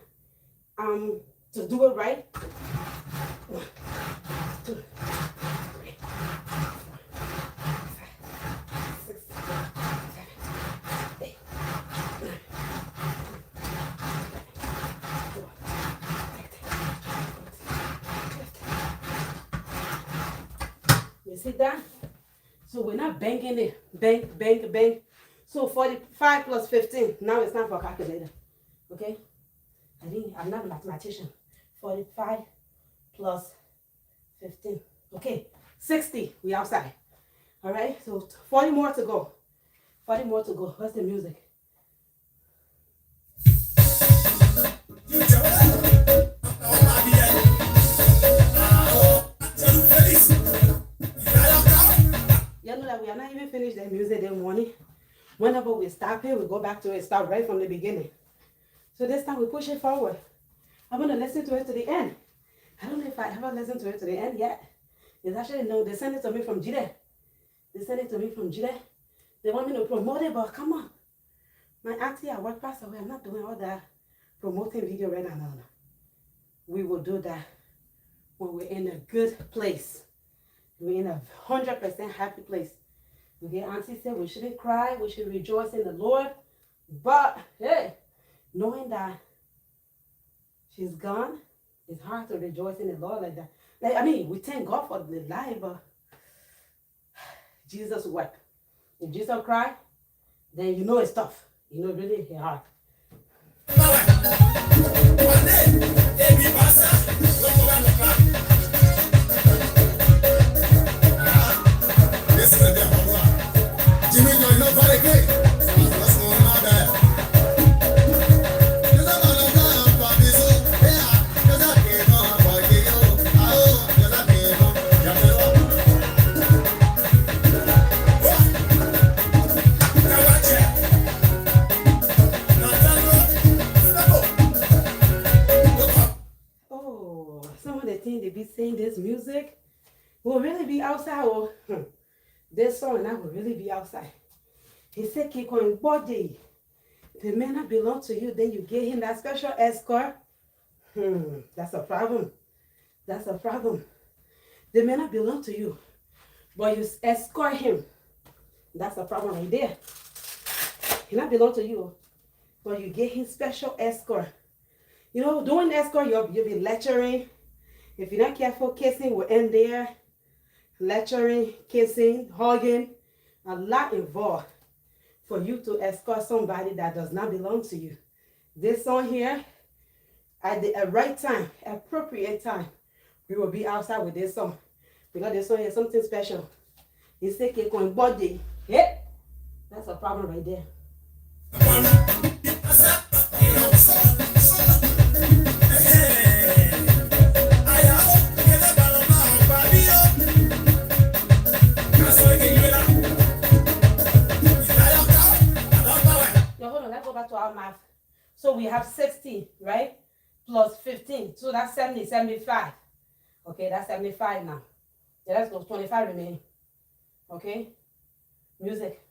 to do it right, 1, 2, 3, 4, 5, 6, 7, 8, 9, 4, 8, 15. You see that? So we're not banging it. Bang, bang, bang. So 45 plus 15. Now it's time for calculator. Okay? I'm not a mathematician. 45 plus 15. Okay. 60. We outside. All right? So 40 more to go. 40 more to go. What's the music? You know that we are not even finished the music this morning. Whenever we stop it, we go back to it, start right from the beginning. So this time we push it forward. I'm going to listen to it to the end. I don't know if I ever listened to it to the end yet. It's actually, no, they sent it to me from Jide. They sent it to me from Jide. They want me to promote it, but come on. My auntie at work passed away. I'm not doing all that promoting video right now. No. We will do that when we're in a good place. We're in a 100% happy place. Okay, auntie said we shouldn't cry. We should rejoice in the Lord. But, hey, knowing that she's gone, it's hard to rejoice in the Lord like that. Like, I mean, we thank God for the life, but Jesus wept. If Jesus cried, then you know it's tough. You know, really it's hard. They be saying this music will really be outside, or this song and I will really be outside. He said, keep going, body. The man that belong to you, then you give him that special escort. That's a problem. That's a problem. The man that belong to you, but you escort him. That's a problem right there. He not belong to you, but you give him special escort. You know, doing escort, you'll be lecturing. If you're not careful, kissing will end there. Lecturing, kissing, hugging, a lot involved for you to escort somebody that does not belong to you. This song here, at the right time, appropriate time, we will be outside with this song. Because this song is something special. It's a cake on body. Yeah, that's a problem right there. To our math. So we have 60, right? Plus 15. So that's 70, 75. Okay, that's 75 now. Yeah, let's go 25 remaining. Okay? Music.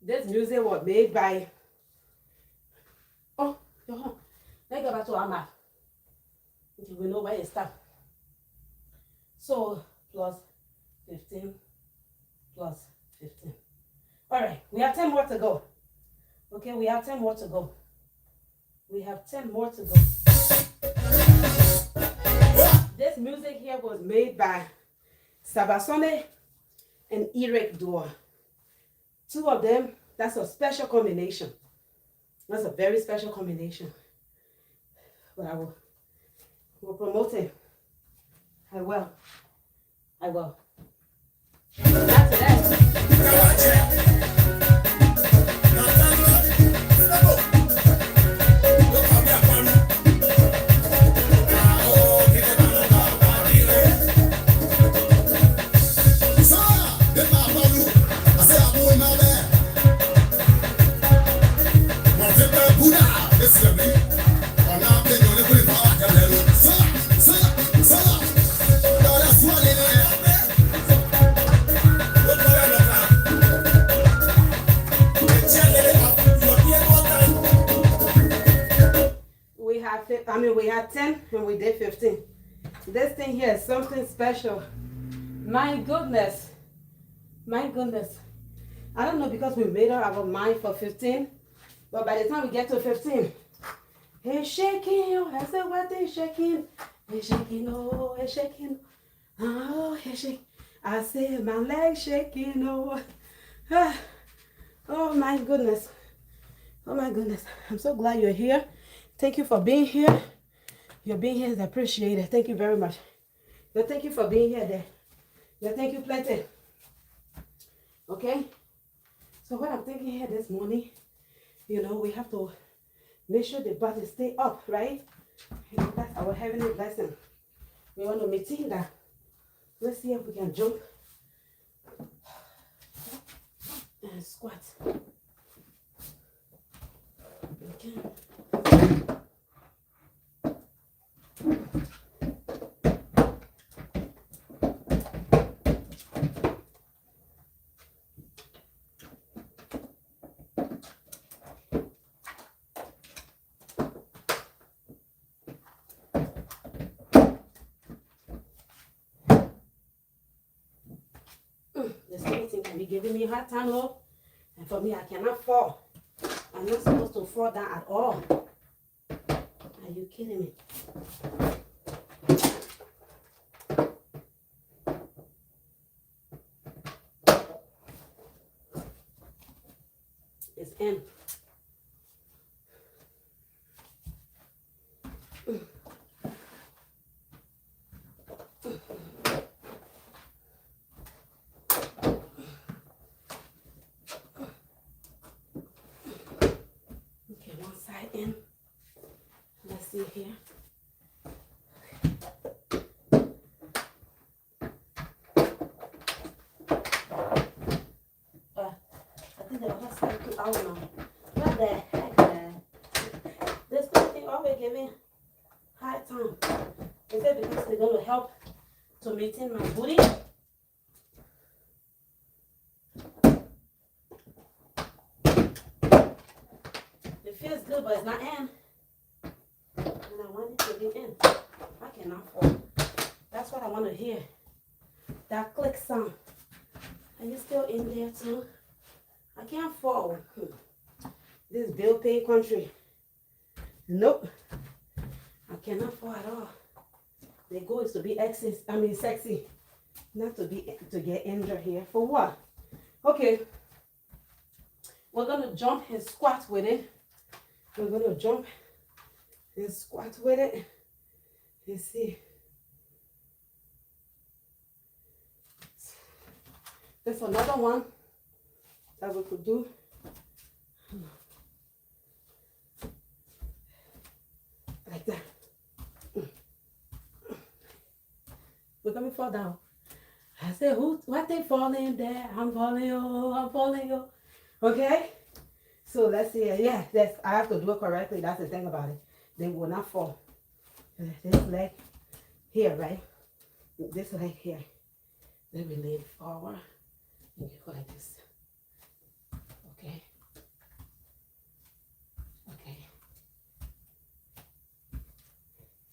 This music was made by, let's go back to our math. Okay, we know where it starts. So, plus 15, plus 15. All right, we have 10 more to go. Okay, we have 10 more to go. We have 10 more to go. This music here was made by Sabasone and Eric Dua. Two of them, that's a special combination. That's a very special combination. But We're promoting. I will. I will. Not today. We had 10 and we did 15. This thing here is something special. My goodness. My goodness. I don't know because we made up our mind for 15, but by the time we get to 15, it's shaking. I said, what is shaking? It's shaking, oh, it's shaking. Oh, it's shaking. I said, my legs shaking, oh. Oh my goodness. Oh my goodness. I'm so glad you're here. Thank you for being here. Your being here is appreciated. Thank you very much. Thank you for being here there. Thank you plenty. Okay? So what I'm thinking here this morning, we have to make sure the body stay up, right? That's our heavenly blessing. We want to maintain that. Let's see if we can jump and squat. Okay. This meeting can be giving me a hard time, Lord. And for me, I cannot fall. I'm not supposed to fall down at all. Are you kidding me? It's in. In. Let's see here. I think the other side too out now. What the heck, man? This thing always giving high time. Is it because they're going to help to maintain my booty? It feels good, but it's not in. And I want it to be in. I cannot fall. That's what I want to hear. That click sound. Are you still in there too? I can't fall. This bill pay country. Nope. I cannot fall at all. The goal is to be sexy. Not to get injured here. For what? Okay. We're gonna jump and squat with it. We're gonna jump and squat with it. Let's see. There's another one that we could do. Like that. We're gonna fall down. I said, what they falling there? I'm falling, oh, I'm falling, oh. Okay? So let's see. Yeah, I have to do it correctly. That's the thing about it. They will not fall. This leg here, right? This leg here. Then we lean forward. And you go like this. Okay. Okay.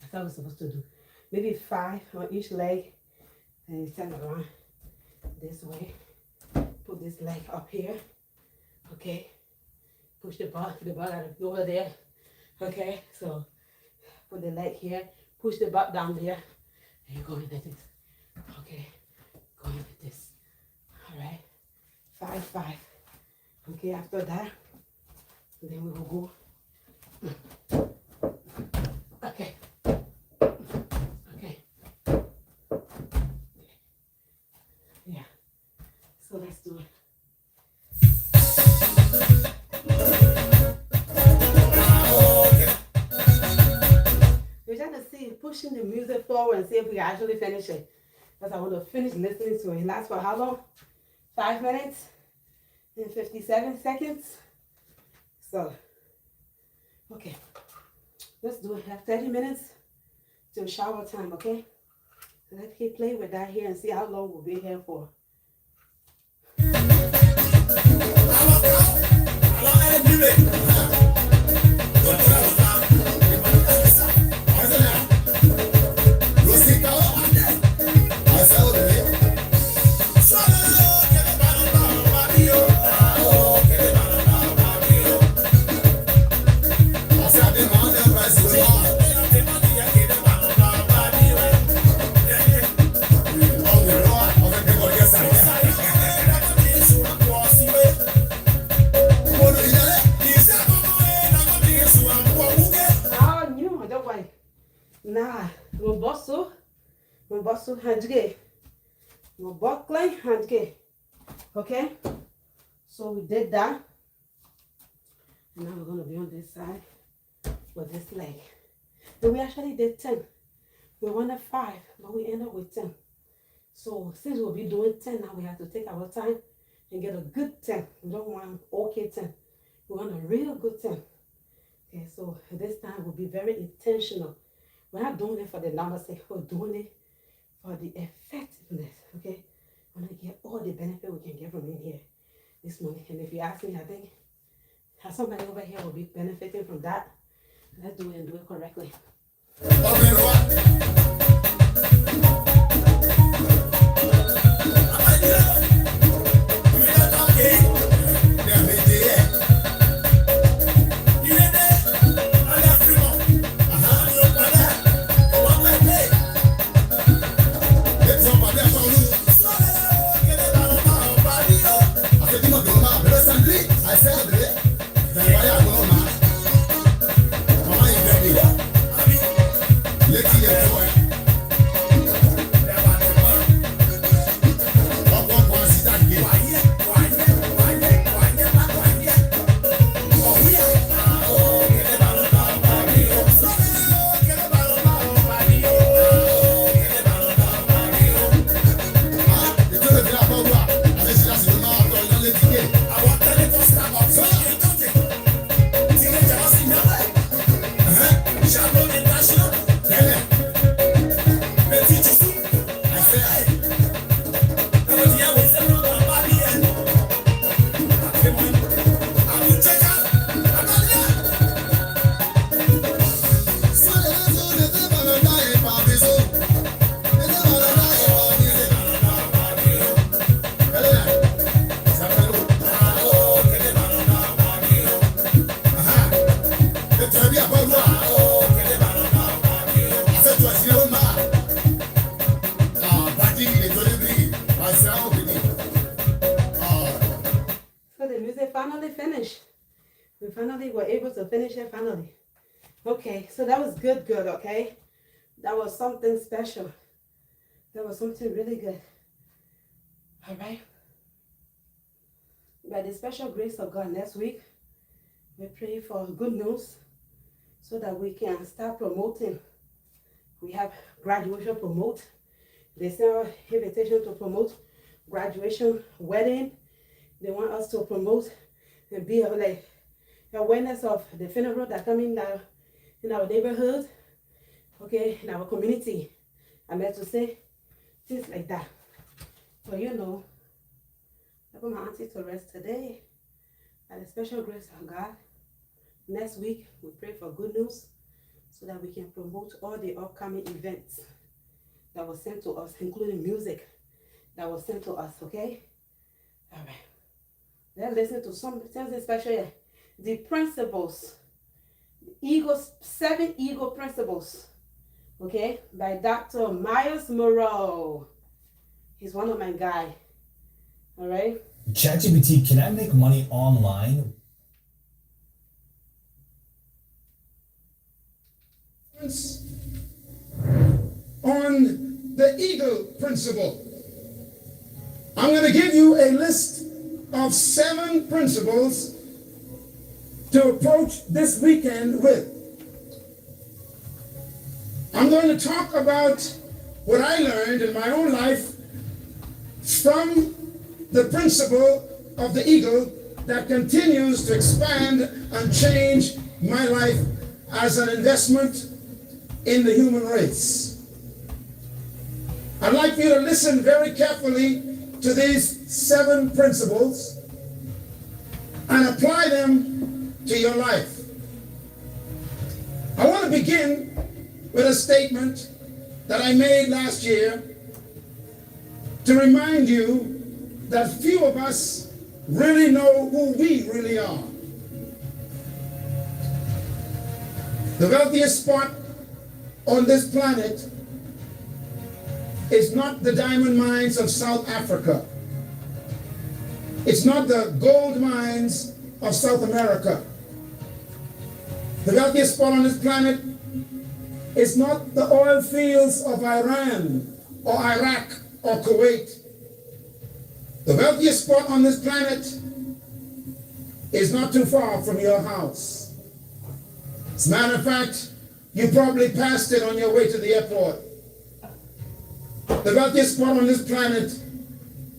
That's how we're supposed to do. Maybe 5 on each leg. And you turn around this way. Put this leg up here. Okay. Push the ball out of over there. Okay. So put the leg here. Push the butt down there. And you're going like this. Okay. Going like this. Alright. 5, 5. Okay, after that, then we will go. Okay. pushing the music forward and see if we actually finish it. Because I want to finish listening to it. It lasts for how long? 5 minutes and 57 seconds. So, okay. Let's do it. Have 30 minutes till shower time, okay? So let's keep playing with that here and see how long we'll be here for. Nah, mon bosso handge, mon buckle handge. Okay, so we did that. And now we're gonna be on this side with this leg. And we actually did 10. We wanted 5, but we ended up with 10. So since we'll be doing 10 now, we have to take our time and get a good 10. We don't want an okay 10. We want a real good 10. Okay, so this time we'll be very intentional. We're not doing it for the numbers' sake. We're doing it for the effectiveness. Okay, we want to get all the benefit we can get from in here this morning. And if you ask me, I think somebody over here will be benefiting from that. Let's do it and do it correctly. Finally finished. We finally were able to finish it finally. Okay, so that was good, okay? That was something special. That was something really good. All right. By the special grace of God, next week, we pray for good news so that we can start promoting. We have graduation promote. They send our invitation to promote graduation, wedding. They want us to promote and be like awareness of the funeral that coming in our neighborhood, okay, in our community. I meant to say things like that. But you know, I put my auntie to rest today. By the special grace of God, next week we pray for good news so that we can promote all the upcoming events that was sent to us, including music that was sent to us, okay? All right. Let's listen to something special here. The principles, the 7 ego principles, okay, by Dr. Myers Morrow. He's one of my guys, all right? ChatGPT, can I make money online? On the ego principle, I'm going to give you a list of 7 principles to approach this weekend with. I'm going to talk about what I learned in my own life from the principle of the eagle that continues to expand and change my life as an investment in the human race. I'd like you to listen very carefully to these 7 principles and apply them to your life. I want to begin with a statement that I made last year to remind you that few of us really know who we really are. The wealthiest spot on this planet is not the diamond mines of South Africa. It's not the gold mines of South America. The wealthiest spot on this planet is not the oil fields of Iran or Iraq or Kuwait. The wealthiest spot on this planet is not too far from your house. As a matter of fact, you probably passed it on your way to the airport. The wealthiest spot on this planet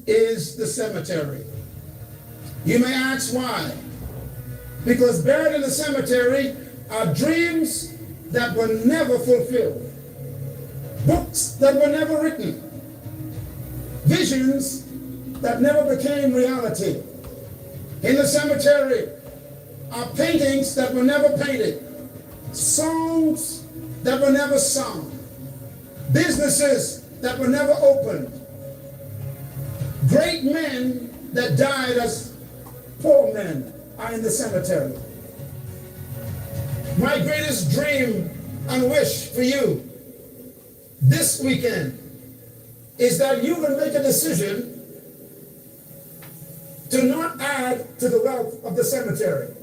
is the cemetery. You may ask why. Because buried in the cemetery are dreams that were never fulfilled, books that were never written, visions that never became reality. In the cemetery are paintings that were never painted, songs that were never sung, businesses that were never opened, great men that died as poor men are in the cemetery. My greatest dream and wish for you this weekend is that you will make a decision to not add to the wealth of the cemetery.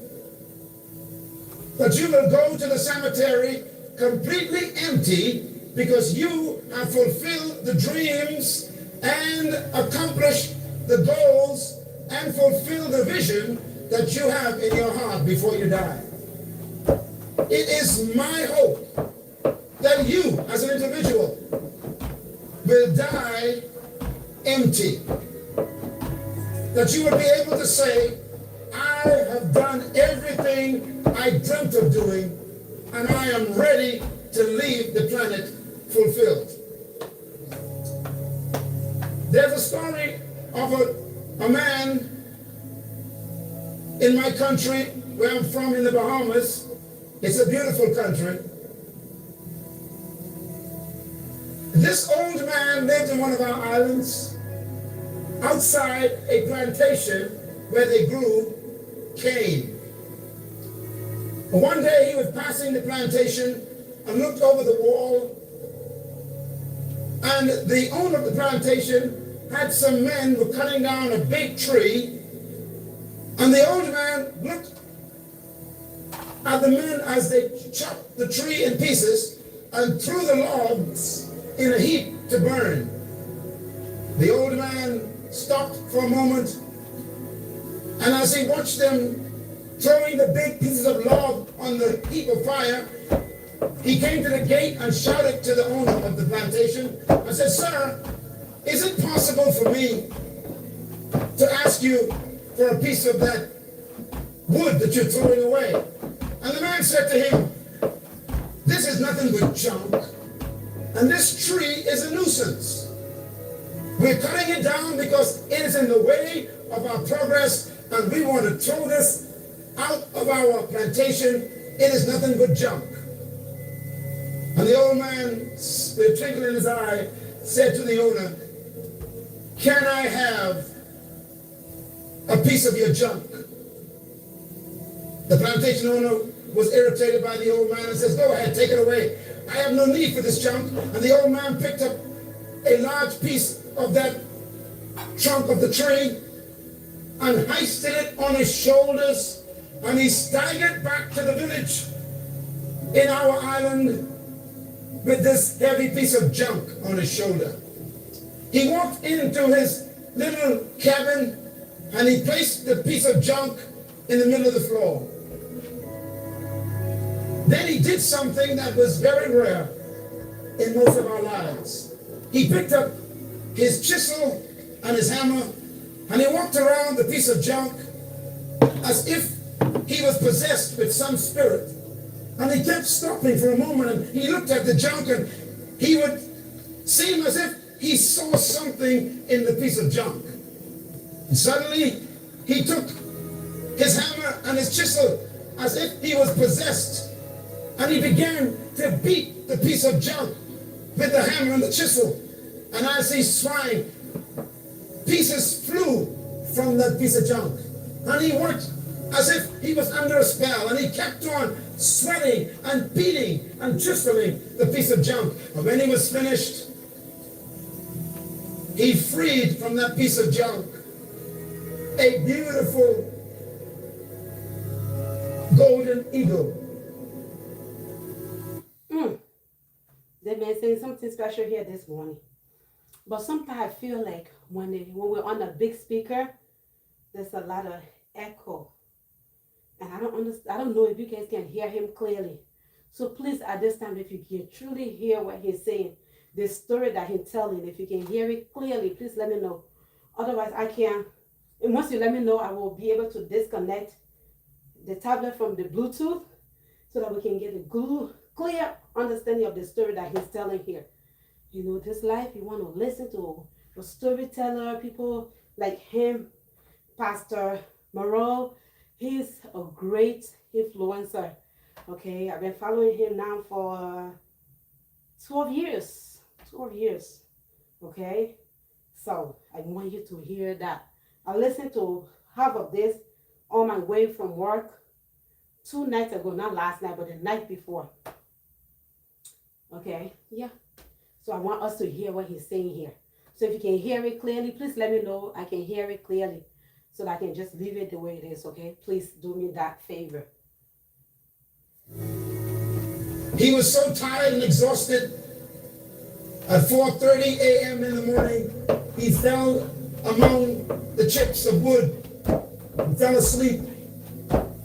That you will go to the cemetery completely empty because you have fulfilled the dreams and accomplished the goals and fulfilled the vision that you have in your heart before you die. It is my hope that you as an individual will die empty. That you will be able to say, I have done everything I dreamt of doing and I am ready to leave the planet fulfilled. There's a story of a man in my country where I'm from in the Bahamas. It's a beautiful country. This old man lived in one of our islands outside a plantation where they grew cane. One day he was passing the plantation and looked over the wall, and the owner of the plantation had some men who were cutting down a big tree, and the old man looked at the men as they chopped the tree in pieces and threw the logs in a heap to burn. The old man stopped for a moment, and as he watched them throwing the big pieces of log on the heap of fire, he came to the gate and shouted to the owner of the plantation and said, "Sir, is it possible for me to ask you for a piece of that wood that you're throwing away?" And the man said to him, "This is nothing but junk, and this tree is a nuisance. We're cutting it down because it is in the way of our progress, and we want to throw this out of our plantation. It is nothing but junk." And the old man, with a twinkle in his eye, said to the owner, "Can I have a piece of your junk?" The plantation owner was irritated by the old man and says, "Go ahead, take it away. I have no need for this junk." And the old man picked up a large piece of that trunk of the tree and hoisted it on his shoulders, and he staggered back to the village in our island with this heavy piece of junk on his shoulder. He walked into his little cabin and he placed the piece of junk in the middle of the floor. Then he did something that was very rare. in most of our lives. He picked up his chisel and his hammer, and he walked around the piece of junk as if he was possessed with some spirit. And he kept stopping for a moment, and he looked at the junk, and he would seem as if he saw something in the piece of junk. And suddenly, he took his hammer and his chisel as if he was possessed, and he began to beat the piece of junk with the hammer and the chisel. And as he swung, pieces flew from that piece of junk. And he worked as if he was under a spell, and he kept on sweating and beating and chiseling the piece of junk. And when he was finished, he freed from that piece of junk a beautiful golden eagle. They've been saying something special here this morning. But sometimes I feel like when we're on a big speaker, there's a lot of echo. And I don't know if you guys can hear him clearly. So please, at this time, if you can truly hear what he's saying, the story that he's telling, if you can hear it clearly, please let me know. Otherwise, I can't. And once you let me know, I will be able to disconnect the tablet from the Bluetooth so that we can get a clear understanding of the story that he's telling here. You know, this life, you want to listen to a storyteller, people like him, Pastor Moreau. He's a great influencer. Okay, I've been following him now for 12 years. 12 years. Okay, so I want you to hear that. I listened to half of this on my way from work 2 nights ago, not last night, but the night before. Okay, yeah. So I want us to hear what he's saying here. So if you can hear it clearly, please let me know I can hear it clearly so that I can just leave it the way it is, okay? Please do me that favor. He was so tired and exhausted. At 4:30 a.m. in the morning, he fell among the chips of wood and fell asleep,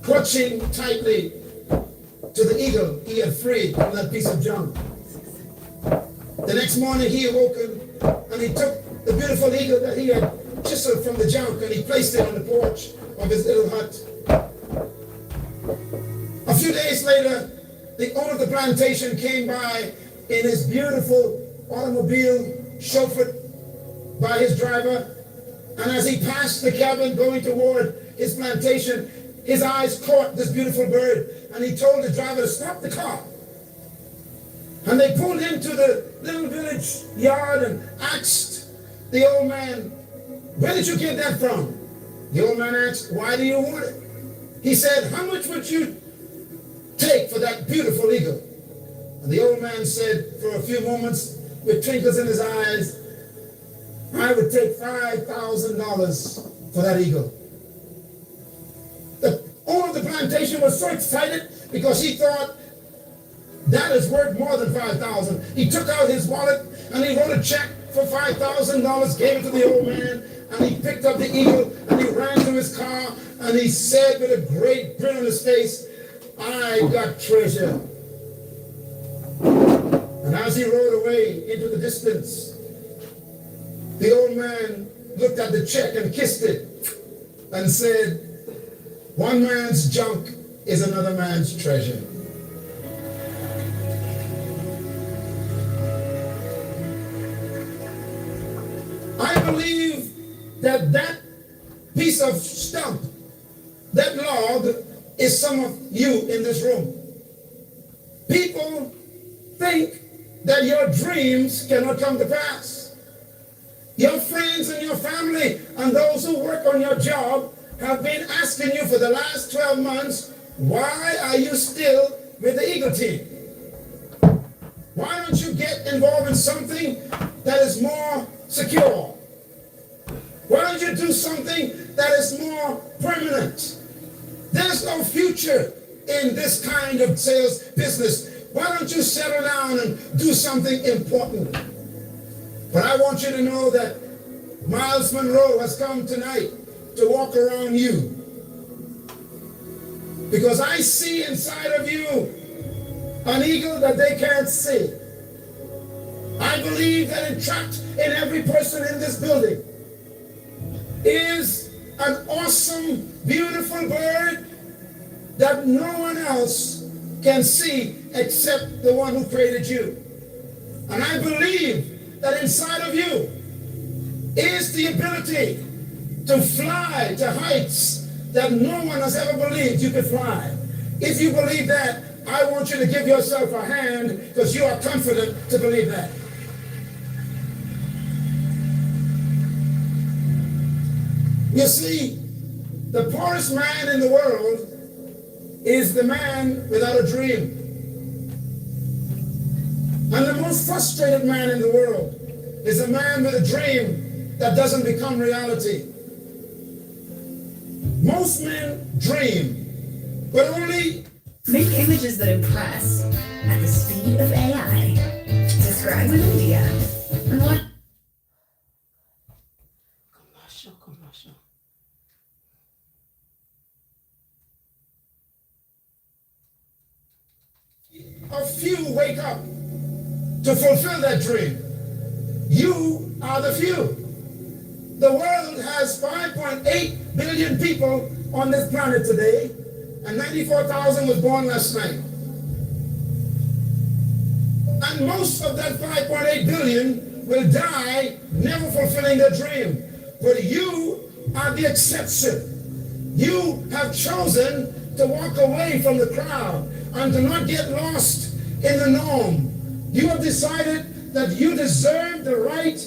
clutching tightly to the eagle he had freed from that piece of junk. The next morning he awoke and he took the beautiful eagle that he had chiseled from the junk and he placed it on the porch of his little hut. A few days later, the owner of the plantation came by in his beautiful automobile, chauffeured by his driver, and as he passed the cabin going toward his plantation, his eyes caught this beautiful bird, and he told the driver to stop the car. And they pulled into the little village yard and asked the old man, "Where did you get that from?" The old man asked, "Why do you want it?" He said, "How much would you take for that beautiful eagle?" And the old man said, for a few moments, with twinkles in his eyes, "I would take $5,000 for that eagle." The owner of the plantation was so excited because he thought that is worth more than $5,000. He took out his wallet and he wrote a check for $5,000, gave it to the old man, and he picked up the eagle and he ran to his car and he said with a great grin on his face, "I got treasure." And as he rode away into the distance, the old man looked at the check and kissed it and said, "One man's junk is another man's treasure." I believe that that piece of stump, that log, is some of you in this room. People think that your dreams cannot come to pass. Your friends and your family and those who work on your job have been asking you for the last 12 months, "Why are you still with the Eagle team? Why don't you get involved in something that is more secure? Why don't you do something that is more permanent? There's no future in this kind of sales business. Why don't you settle down and do something important?" But I want you to know that Miles Monroe has come tonight to walk around you, because I see inside of you an eagle that they can't see. I believe that entrapped in every person in this building is an awesome, beautiful bird that no one else can see except the one who created you. And I believe that inside of you is the ability to fly to heights that no one has ever believed you could fly. If you believe that, I want you to give yourself a hand because you are confident to believe that. You see, the poorest man in the world is the man without a dream. And the most frustrated man in the world is a man with a dream that doesn't become reality. Most men dream, but only Make images that impress at the speed of AI. Subscribe with India. And what? Commercial. a few wake up to fulfill that dream. You are the few. The world has 5.8 billion people on this planet today, and 94,000 was born last night. And most of that 5.8 billion will die never fulfilling their dream. But you are the exception. You have chosen to walk away from the crowd and to not get lost in the norm. You have decided that you deserve the right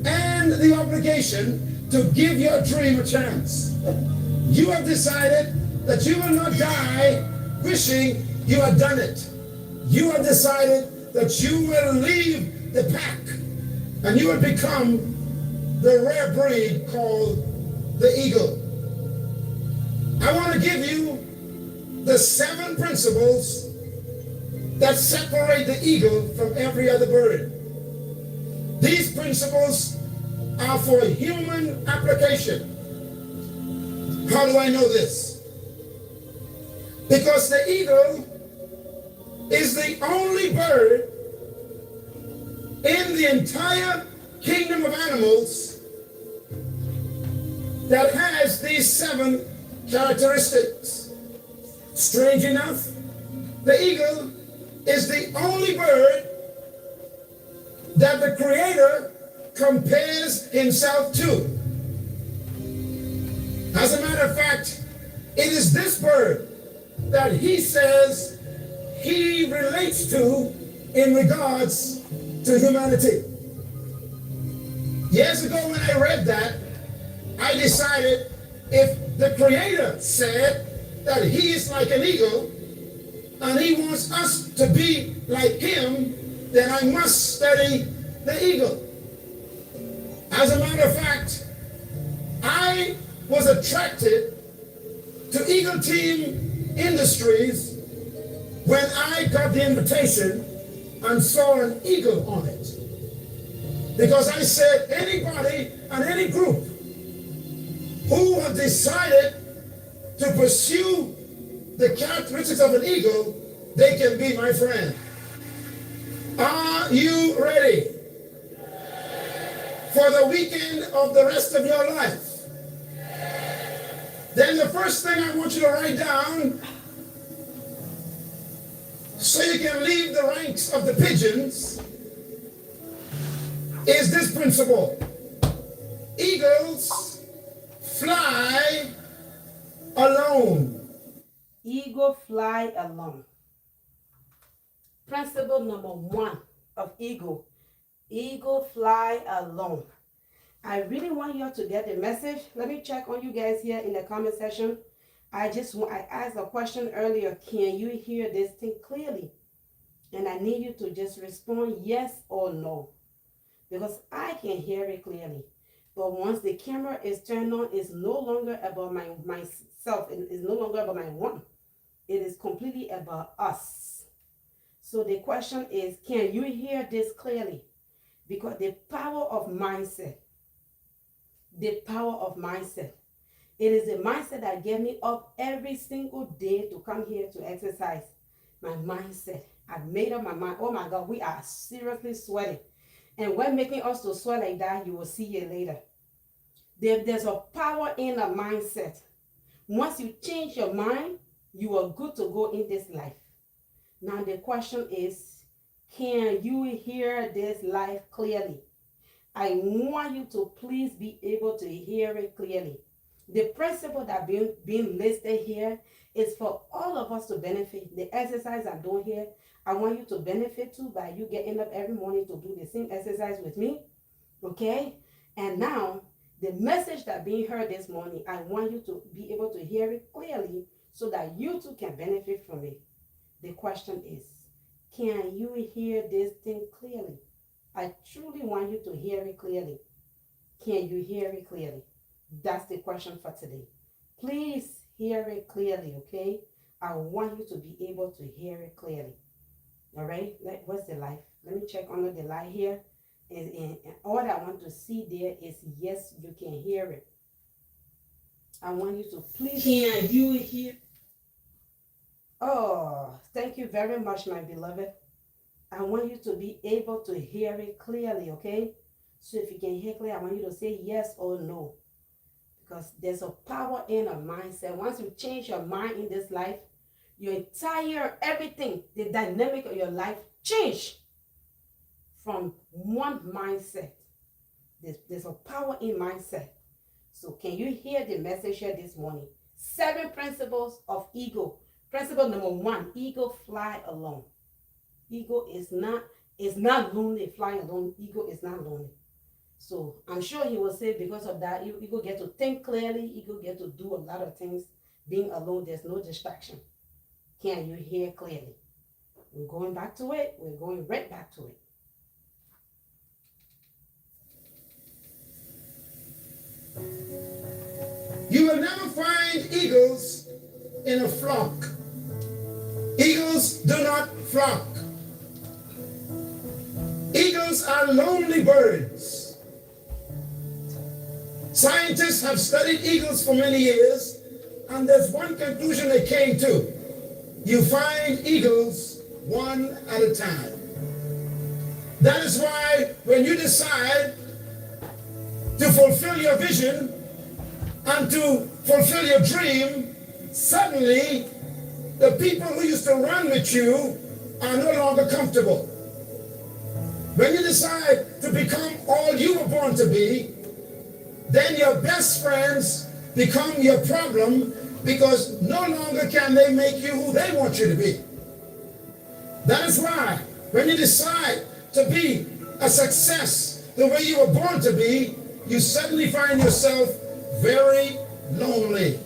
and the obligation to give your dream a chance. You have decided that you will not die wishing you had done it. You have decided that you will leave the pack and you will become the rare breed called the eagle. I want to give you the 7 principles that separate the eagle from every other bird. These principles are for human application. How do I know this? Because the eagle is the only bird in the entire kingdom of animals that has these 7 characteristics. Strange enough, the eagle is the only bird that the Creator compares himself to. As a matter of fact, it is this bird that he says he relates to in regards to humanity. Years ago when I read that, I decided if the Creator said that he is like an eagle and he wants us to be like him, then I must study the eagle. As a matter of fact, I was attracted to Eagle Team Industries when I got the invitation and saw an eagle on it. Because I said, anybody and any group who have decided to pursue the characteristics of an eagle, they can be my friend. Are you ready for the weekend of the rest of your life? Then the first thing I want you to write down, so you can leave the ranks of the pigeons, is this principle. Eagles fly alone. Eagle fly alone. Principle number 1 of eagle. Eagle fly alone. I really want you to get the message. Let me check on you guys here in the comment section. I asked a question earlier. Can you hear this thing clearly? And I need you to just respond yes or no. Because I can hear it clearly. But once the camera is turned on, it's no longer about myself. It is no longer about my one. It is completely about us. So the question is, can you hear this clearly? Because the power of mindset, it is the mindset that gets me up every single day to come here to exercise. My mindset. I've made up my mind. Oh my God, we are seriously sweating. And what making us to sweat like that, you will see it later. There's a power in a mindset. Once you change your mind, you are good to go in this life. Now the question is, can you hear this life clearly? I want you to please be able to hear it clearly. The principle that being listed here is for all of us to benefit. The exercise I'm doing here, I want you to benefit too by you getting up every morning to do the same exercise with me. Okay? And now, the message that being heard this morning, I want you to be able to hear it clearly so that you too can benefit from it. The question is, can you hear this thing clearly? I truly want you to hear it clearly. Can you hear it clearly? That's the question for today. Please hear it clearly, okay? I want you to be able to hear it clearly. All right? What's the light? Let me check under the light here. And all I want to see there is, yes, you can hear it. I want you to please. Can you hear? Oh, thank you very much, my beloved. I want you to be able to hear it clearly, okay? So if you can hear clearly, I want you to say yes or no. Because there's a power in a mindset. Once you change your mind in this life, your entire everything, the dynamic of your life change from one mindset. There's a power in mindset. So can you hear the message here this morning? 7 principles of ego. Principle number 1, ego fly alone. Ego is not lonely, flying alone. Ego is not lonely. So I'm sure he will say because of that, ego get to think clearly, ego get to do a lot of things. Being alone, there's no distraction. Can you hear clearly? We're going back to it. We're going right back to it. You will never find eagles in a flock. Eagles do not flock. Eagles are lonely birds. Scientists have studied eagles for many years, and there's one conclusion they came to. You find eagles one at a time. That is why when you decide to fulfill your vision and to fulfill your dream, suddenly the people who used to run with you are no longer comfortable. When you decide to become all you were born to be, then your best friends become your problem because no longer can they make you who they want you to be. That is why when you decide to be a success the way you were born to be, you suddenly find yourself very lonely.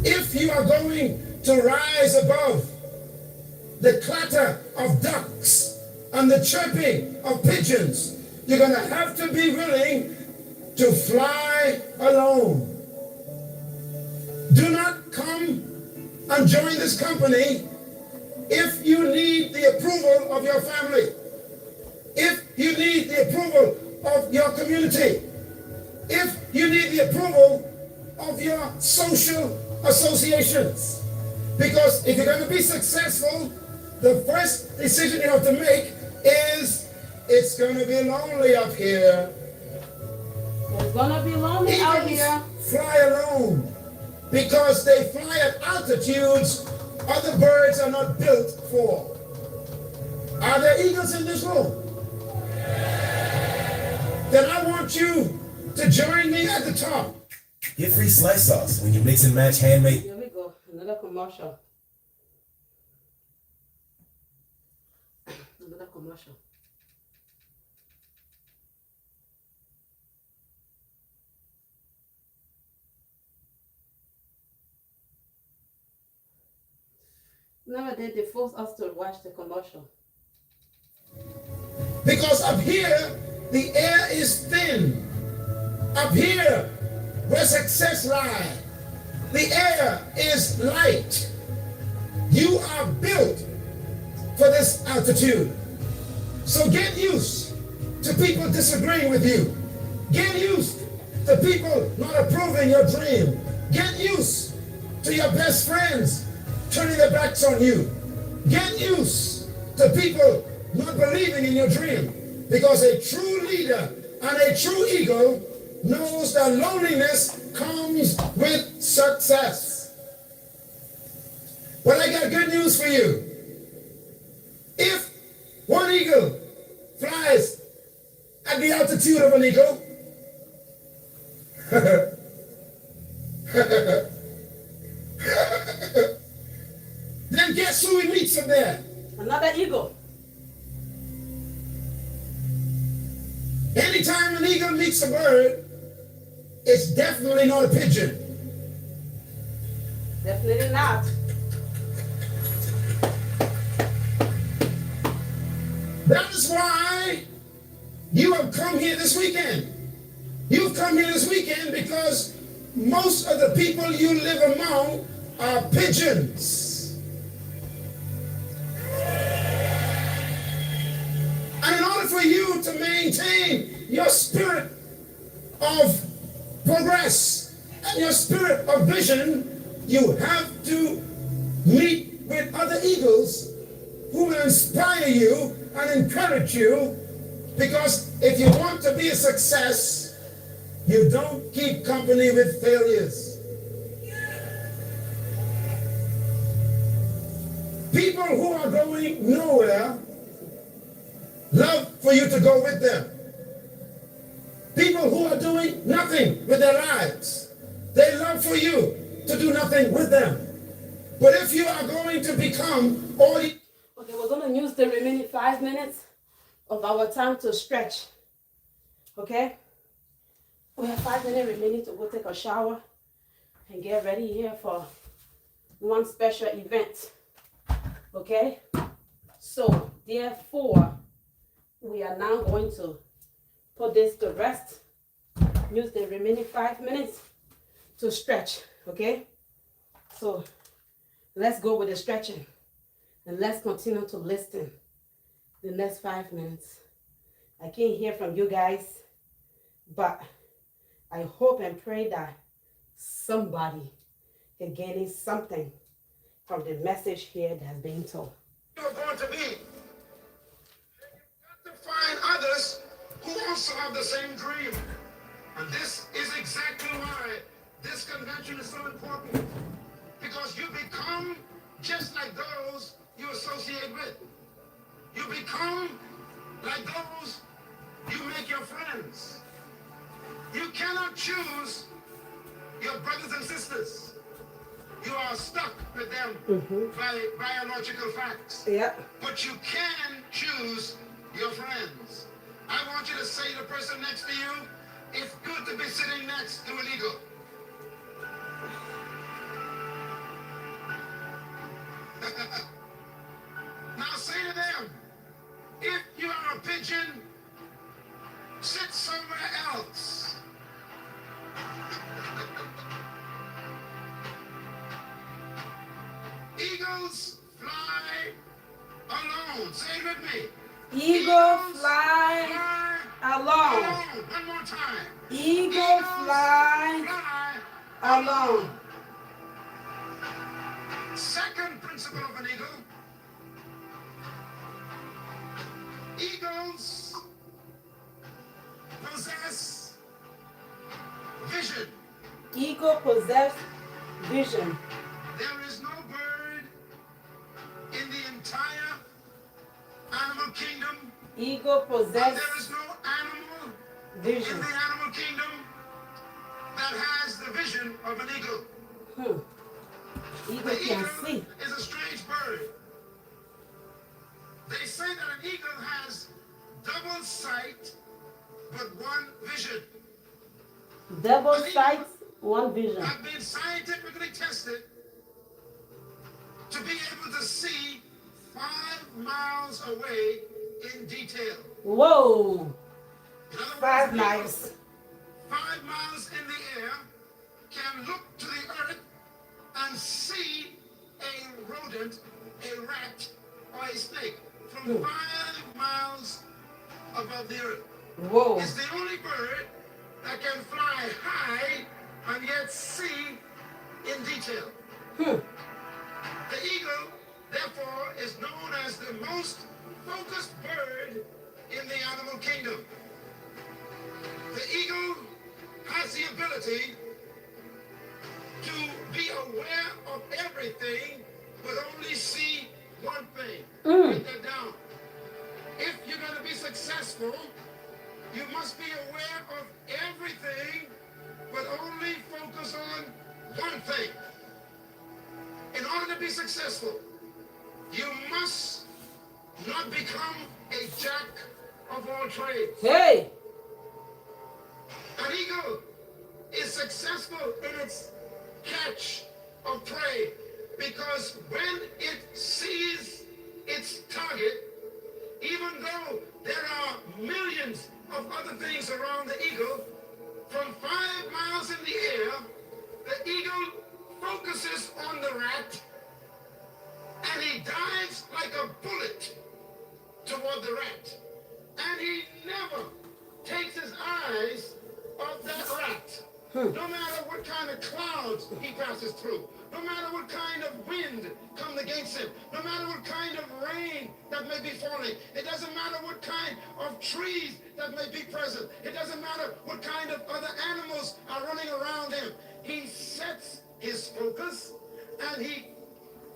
If you are going to rise above the clatter of ducks and the chirping of pigeons, you're going to have to be willing to fly alone. Do not come and join this company if you need the approval of your family, if you need the approval of your community, if you need the approval of your social associations. Because if you're going to be successful, the first decision you have to make is it's going to be lonely up here. It's gonna be lonely out here. Fly alone because they fly at altitudes other birds are not built for. Are there eagles in this room? Then I want you to join me at the top. Get free slice sauce when you mix and match handmade. Here we go. Another commercial. Another commercial. Nowadays, they force us to watch the commercial. Because up here, the air is thin. Up here, where success lies, the air is light. You are built for this altitude. So get used to people disagreeing with you. Get used to people not approving your dream. Get used to your best friends turning their backs on you. Get used to people not believing in your dream. Because a true leader and a true eagle knows that loneliness comes with success. But I got good news for you. If one eagle flies at the altitude of an eagle, then guess who he meets up there? Another eagle. Anytime an eagle meets a bird, it's definitely not a pigeon. Definitely not. That is why you have come here this weekend. You've come here this weekend because most of the people you live among are pigeons. And in order for you to maintain your spirit of progress and your spirit of vision, you have to meet with other eagles who will inspire you and encourage you, because if you want to be a success, you don't keep company with failures. People who are going nowhere love for you to go with them. People who are doing nothing with their lives, they love for you to do nothing with them. But if you are going to become all the... Okay, we're going to use the remaining 5 minutes of our time to stretch. Okay? We have 5 minutes remaining to go take a shower and get ready here for one special event. Okay? So, therefore, we are now going to put this to rest. Use the remaining 5 minutes to stretch. Okay? So, let's go with the stretching. And let's continue to listen the next 5 minutes. I can't hear from you guys, but I hope and pray that somebody is getting something from the message here that's being told. You're going to be. You've got to find others who also have the same dream. And this is exactly why this convention is so important. Because you become just like those you associate with. You become like those you make your friends. You cannot choose your brothers and sisters. You are stuck with them by biological facts. Yeah. But you can choose your friends. I want you to say to the person next to you, it's good to be sitting next to an eagle. Now say to them, if you are a pigeon, sit somewhere else. Eagles fly alone. Say it with me. Eagle fly alone. One more time. Eagle fly alone. Second principle of an eagle. Eagles possess vision. Eagle possess vision. There is no bird in the entire animal kingdom. Eagle possess There is no animal in vision. the animal kingdom that has the vision of an eagle. Eagle The can eagle see. is a strange bird. They say that an eagle has double sight but one vision. Double sight, one vision. Have been scientifically tested to be able to see 5 miles away in detail. Whoa! In other words, 5 eagles, miles. 5 miles in the air can look to the earth and see a rodent, a rat, or a snake from 5 miles above the earth. Whoa! It's the only bird that can fly high and yet see in detail. The eagle, therefore, is known as the most focused bird in the animal kingdom. but only see one thing. Write that down. If you're going to be successful, you must be aware of everything, but only focus on one thing. In order to be successful, you must not become a jack of all trades. Hey! An eagle is successful in its catch of prey because when it sees its target, even though there are millions of other things around the eagle, from 5 miles in the air, the eagle focuses on the rat and he dives like a bullet toward the rat. And he never takes his eyes off that rat. No matter what kind of clouds he passes through, no matter what kind of wind comes against him, no matter what kind of rain that may be falling, it doesn't matter what kind of trees that may be present, it doesn't matter what kind of other animals are running around him. He sets his focus and he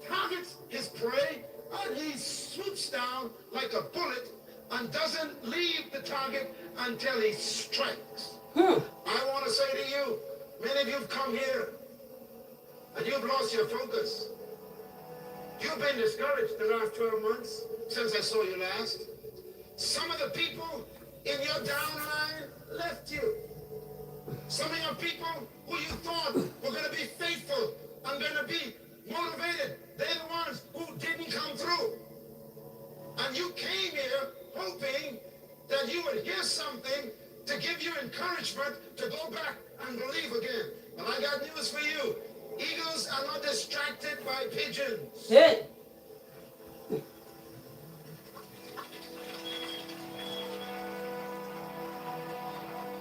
targets his prey and he swoops down like a bullet and doesn't leave the target until he strikes. I want to say to you, many of you have come here and you've lost your focus. You've been discouraged the last 12 months since I saw you last. Some of the people in your downline left you. Some of your people who you thought were going to be faithful and going to be motivated, they're the ones who didn't come through. And you came here hoping that you would hear something to give you encouragement to go back and believe again. But I got news for you. Eagles are not distracted by pigeons. Hey!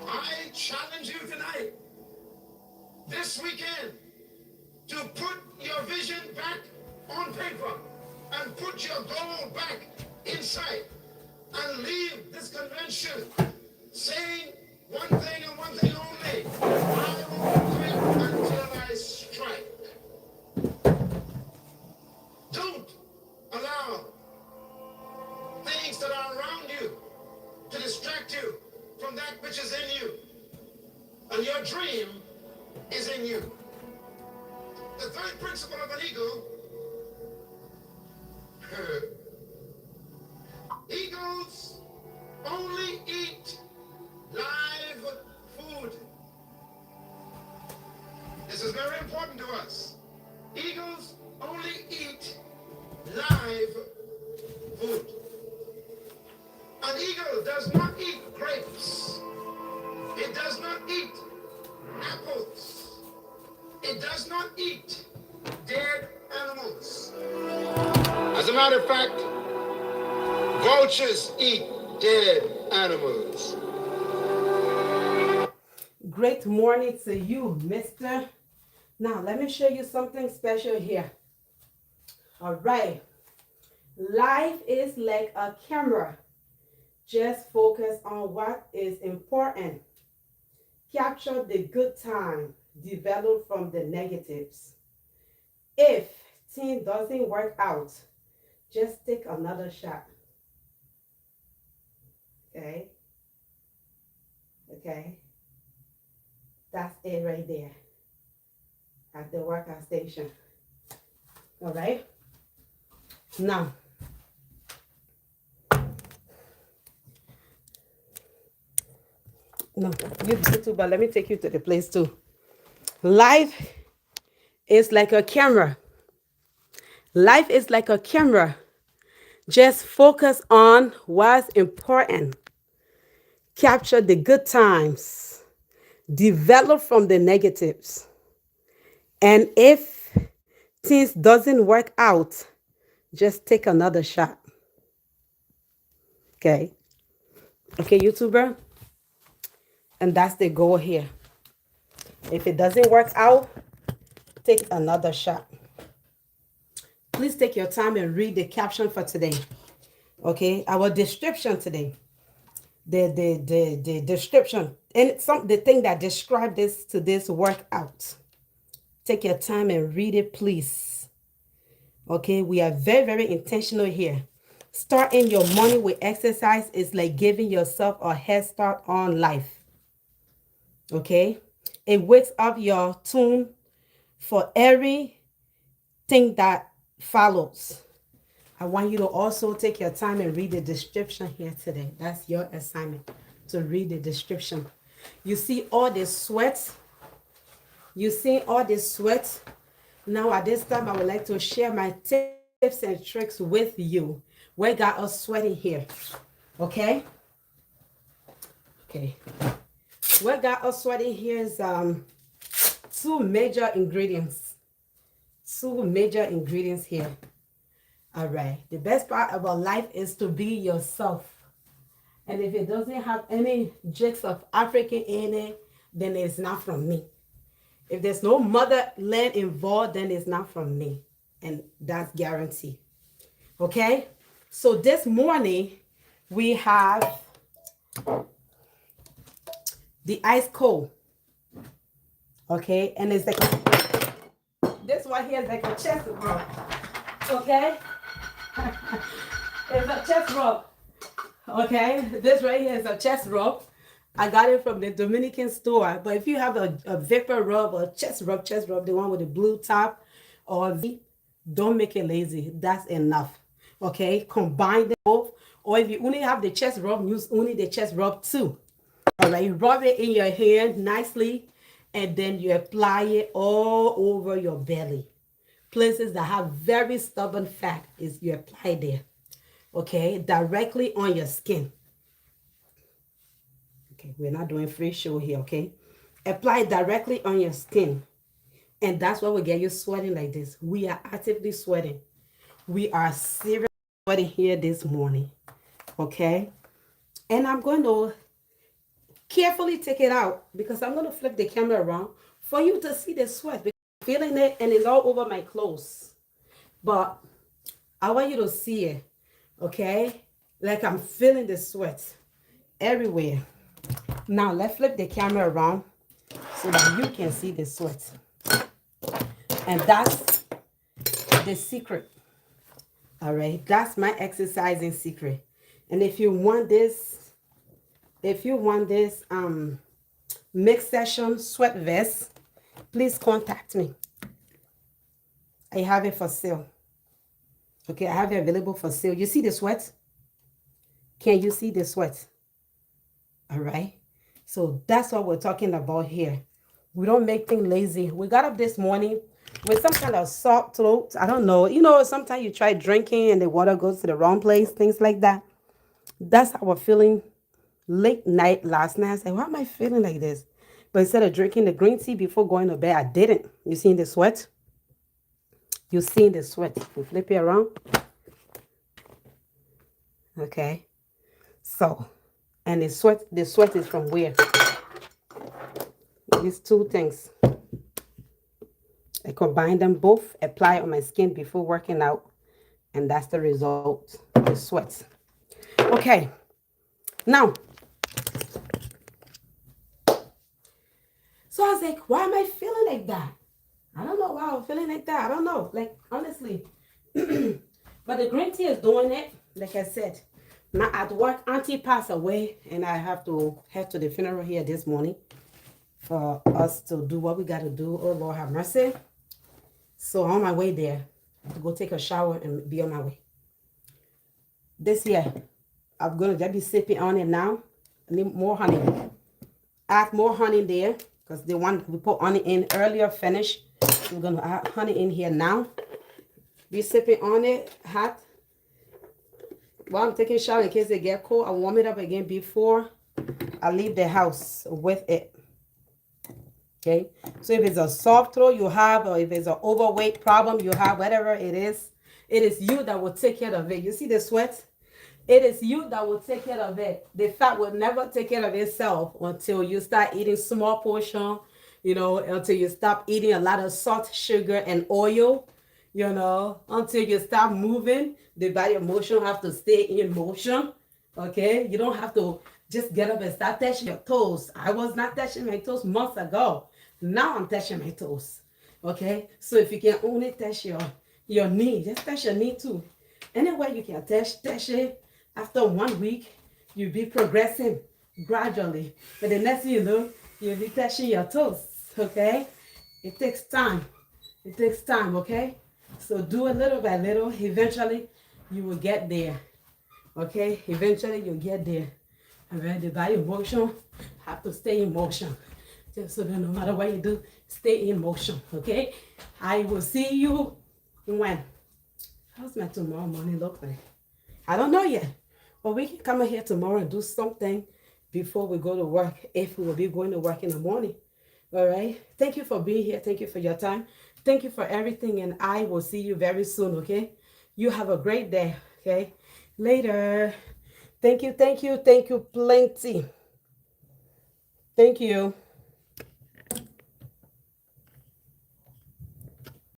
I challenge you tonight, this weekend, to put your vision back on paper and put your goal back in sight and leave this convention saying one thing and one thing only: I won't quit until I strike. Don't allow things that are around you to distract you from that which is in you. And your dream is in you. The third principle of an eagle: eagles only eat live food. This is very important to us. Eagles only eat live food. An eagle does not eat grapes. It does not eat apples. It does not eat dead animals. As a matter of fact, vultures eat dead animals. Great morning to you, mister. Now, let me show you something special here. All right. Life is like a camera. Just focus on what is important. Capture the good time. Develop from the negatives. If things doesn't work out, just take another shot. Okay? Okay? That's it right there at the workout station. All right? Now, no, you do too, but let me take you to the place too. Life is like a camera. Life is like a camera. Just focus on what's important. Capture the good times. Develop from the negatives. And if things doesn't work out, just take another shot. Okay. Okay, YouTuber? And that's the goal here. If it doesn't work out, take another shot. Please take your time and read the caption for today. Okay, our description today. The description and the thing that described this workout. Take your time and read it, please. Okay, we are very, very intentional here. Starting your morning with exercise is like giving yourself a head start on life. Okay, it wakes up your tune for everything that follows. I want you to also take your time and read the description here today. That's your assignment, to read the description. You see all the sweat. You see all the sweat. Now at this time, I would like to share my tips and tricks with you. What got us sweating here? Okay? Okay. What got us sweating here is two major ingredients. Two major ingredients here. All right. The best part about life is to be yourself. And if it doesn't have any jigs of African in it, then it's not from me. If there's no motherland involved, then it's not from me. And that's guaranteed. Okay? So this morning, we have the ice cold. Okay? And it's like this one here is like a chest rub. Okay? It's a chest rub. Okay? This right here is a chest rub. I got it from the Dominican store. But if you have a vapor rub or chest rub, the one with the blue top, or don't make it lazy. That's enough. Okay? Combine them both. Or if you only have the chest rub, use only the chest rub too. All right? You rub it in your hand nicely, and then you apply it all over your belly. Places that have very stubborn fat is you apply there. Okay? Directly on your skin. Okay, we're not doing free show here, okay? Apply it directly on your skin. And that's what will get you sweating like this. We are actively sweating. We are seriously sweating here this morning, okay? And I'm going to carefully take it out because I'm going to flip the camera around for you to see the sweat. Because I'm feeling it and it's all over my clothes. But I want you to see it, okay? Like I'm feeling the sweat everywhere. Now let's flip the camera around so that you can see the sweat. And that's the secret. All right, that's my exercising secret. And if you want this mixed session sweat vest, please contact me. I have it for sale. Okay, I have it available for sale. You see the sweat? Can you see the sweat? All right. So that's what we're talking about here. We don't make things lazy. We got up this morning with some kind of sore throat. I don't know. You know, sometimes you try drinking and the water goes to the wrong place, things like that. That's how we're feeling late night last night. I said, why am I feeling like this? But instead of drinking the green tea before going to bed, I didn't. You seen the sweat? You seen the sweat. You flip it around. Okay. So, and the sweat is from where? These two things. I combine them both, apply on my skin before working out, and that's the result, the sweat. Okay, now, so I was like, why am I feeling like that? I don't know why I'm feeling like that. I don't know, like, honestly. But the green tea is doing it, like I said. Now at work, auntie passed away, and I have to head to the funeral here this morning for us to do what we got to do. Oh, Lord have mercy. So on my way there, to go take a shower and be on my way. This here, I'm going to just be sipping on it now. I need more honey. Add more honey there, because the one we put honey in earlier finished. We're going to add honey in here now. Be sipping on it, hot. While I'm taking a shower, in case it get cold, I warm it up again before I leave the house with it. Okay, so if it's a soft throat you have, or if it's an overweight problem you have, whatever it is you that will take care of it. You see the sweat? It is you that will take care of it. The fat will never take care of itself until you start eating small portion, you know, until you stop eating a lot of salt, sugar, and oil, you know, until you stop moving. The body motion have to stay in motion, okay? You don't have to just get up and start touching your toes. I was not touching my toes months ago. Now I'm touching my toes, okay? So if you can only touch your knee. Just touch your knee too. Anywhere you can touch it. After 1 week, you'll be progressing gradually. But the next thing you know, you'll be touching your toes, okay? It takes time. It takes time, okay? So do a little by little. Eventually, you will get there, okay? Eventually, you'll get there. All right, the body motion have to stay in motion. Just so that no matter what you do, stay in motion, okay? I will see you when? How's my tomorrow morning look like? I don't know yet. But we can come in here tomorrow and do something before we go to work, if we will be going to work in the morning. All right? Thank you for being here. Thank you for your time. Thank you for everything, and I will see you very soon, okay? You have a great day, okay? Later. Thank you plenty. Thank you.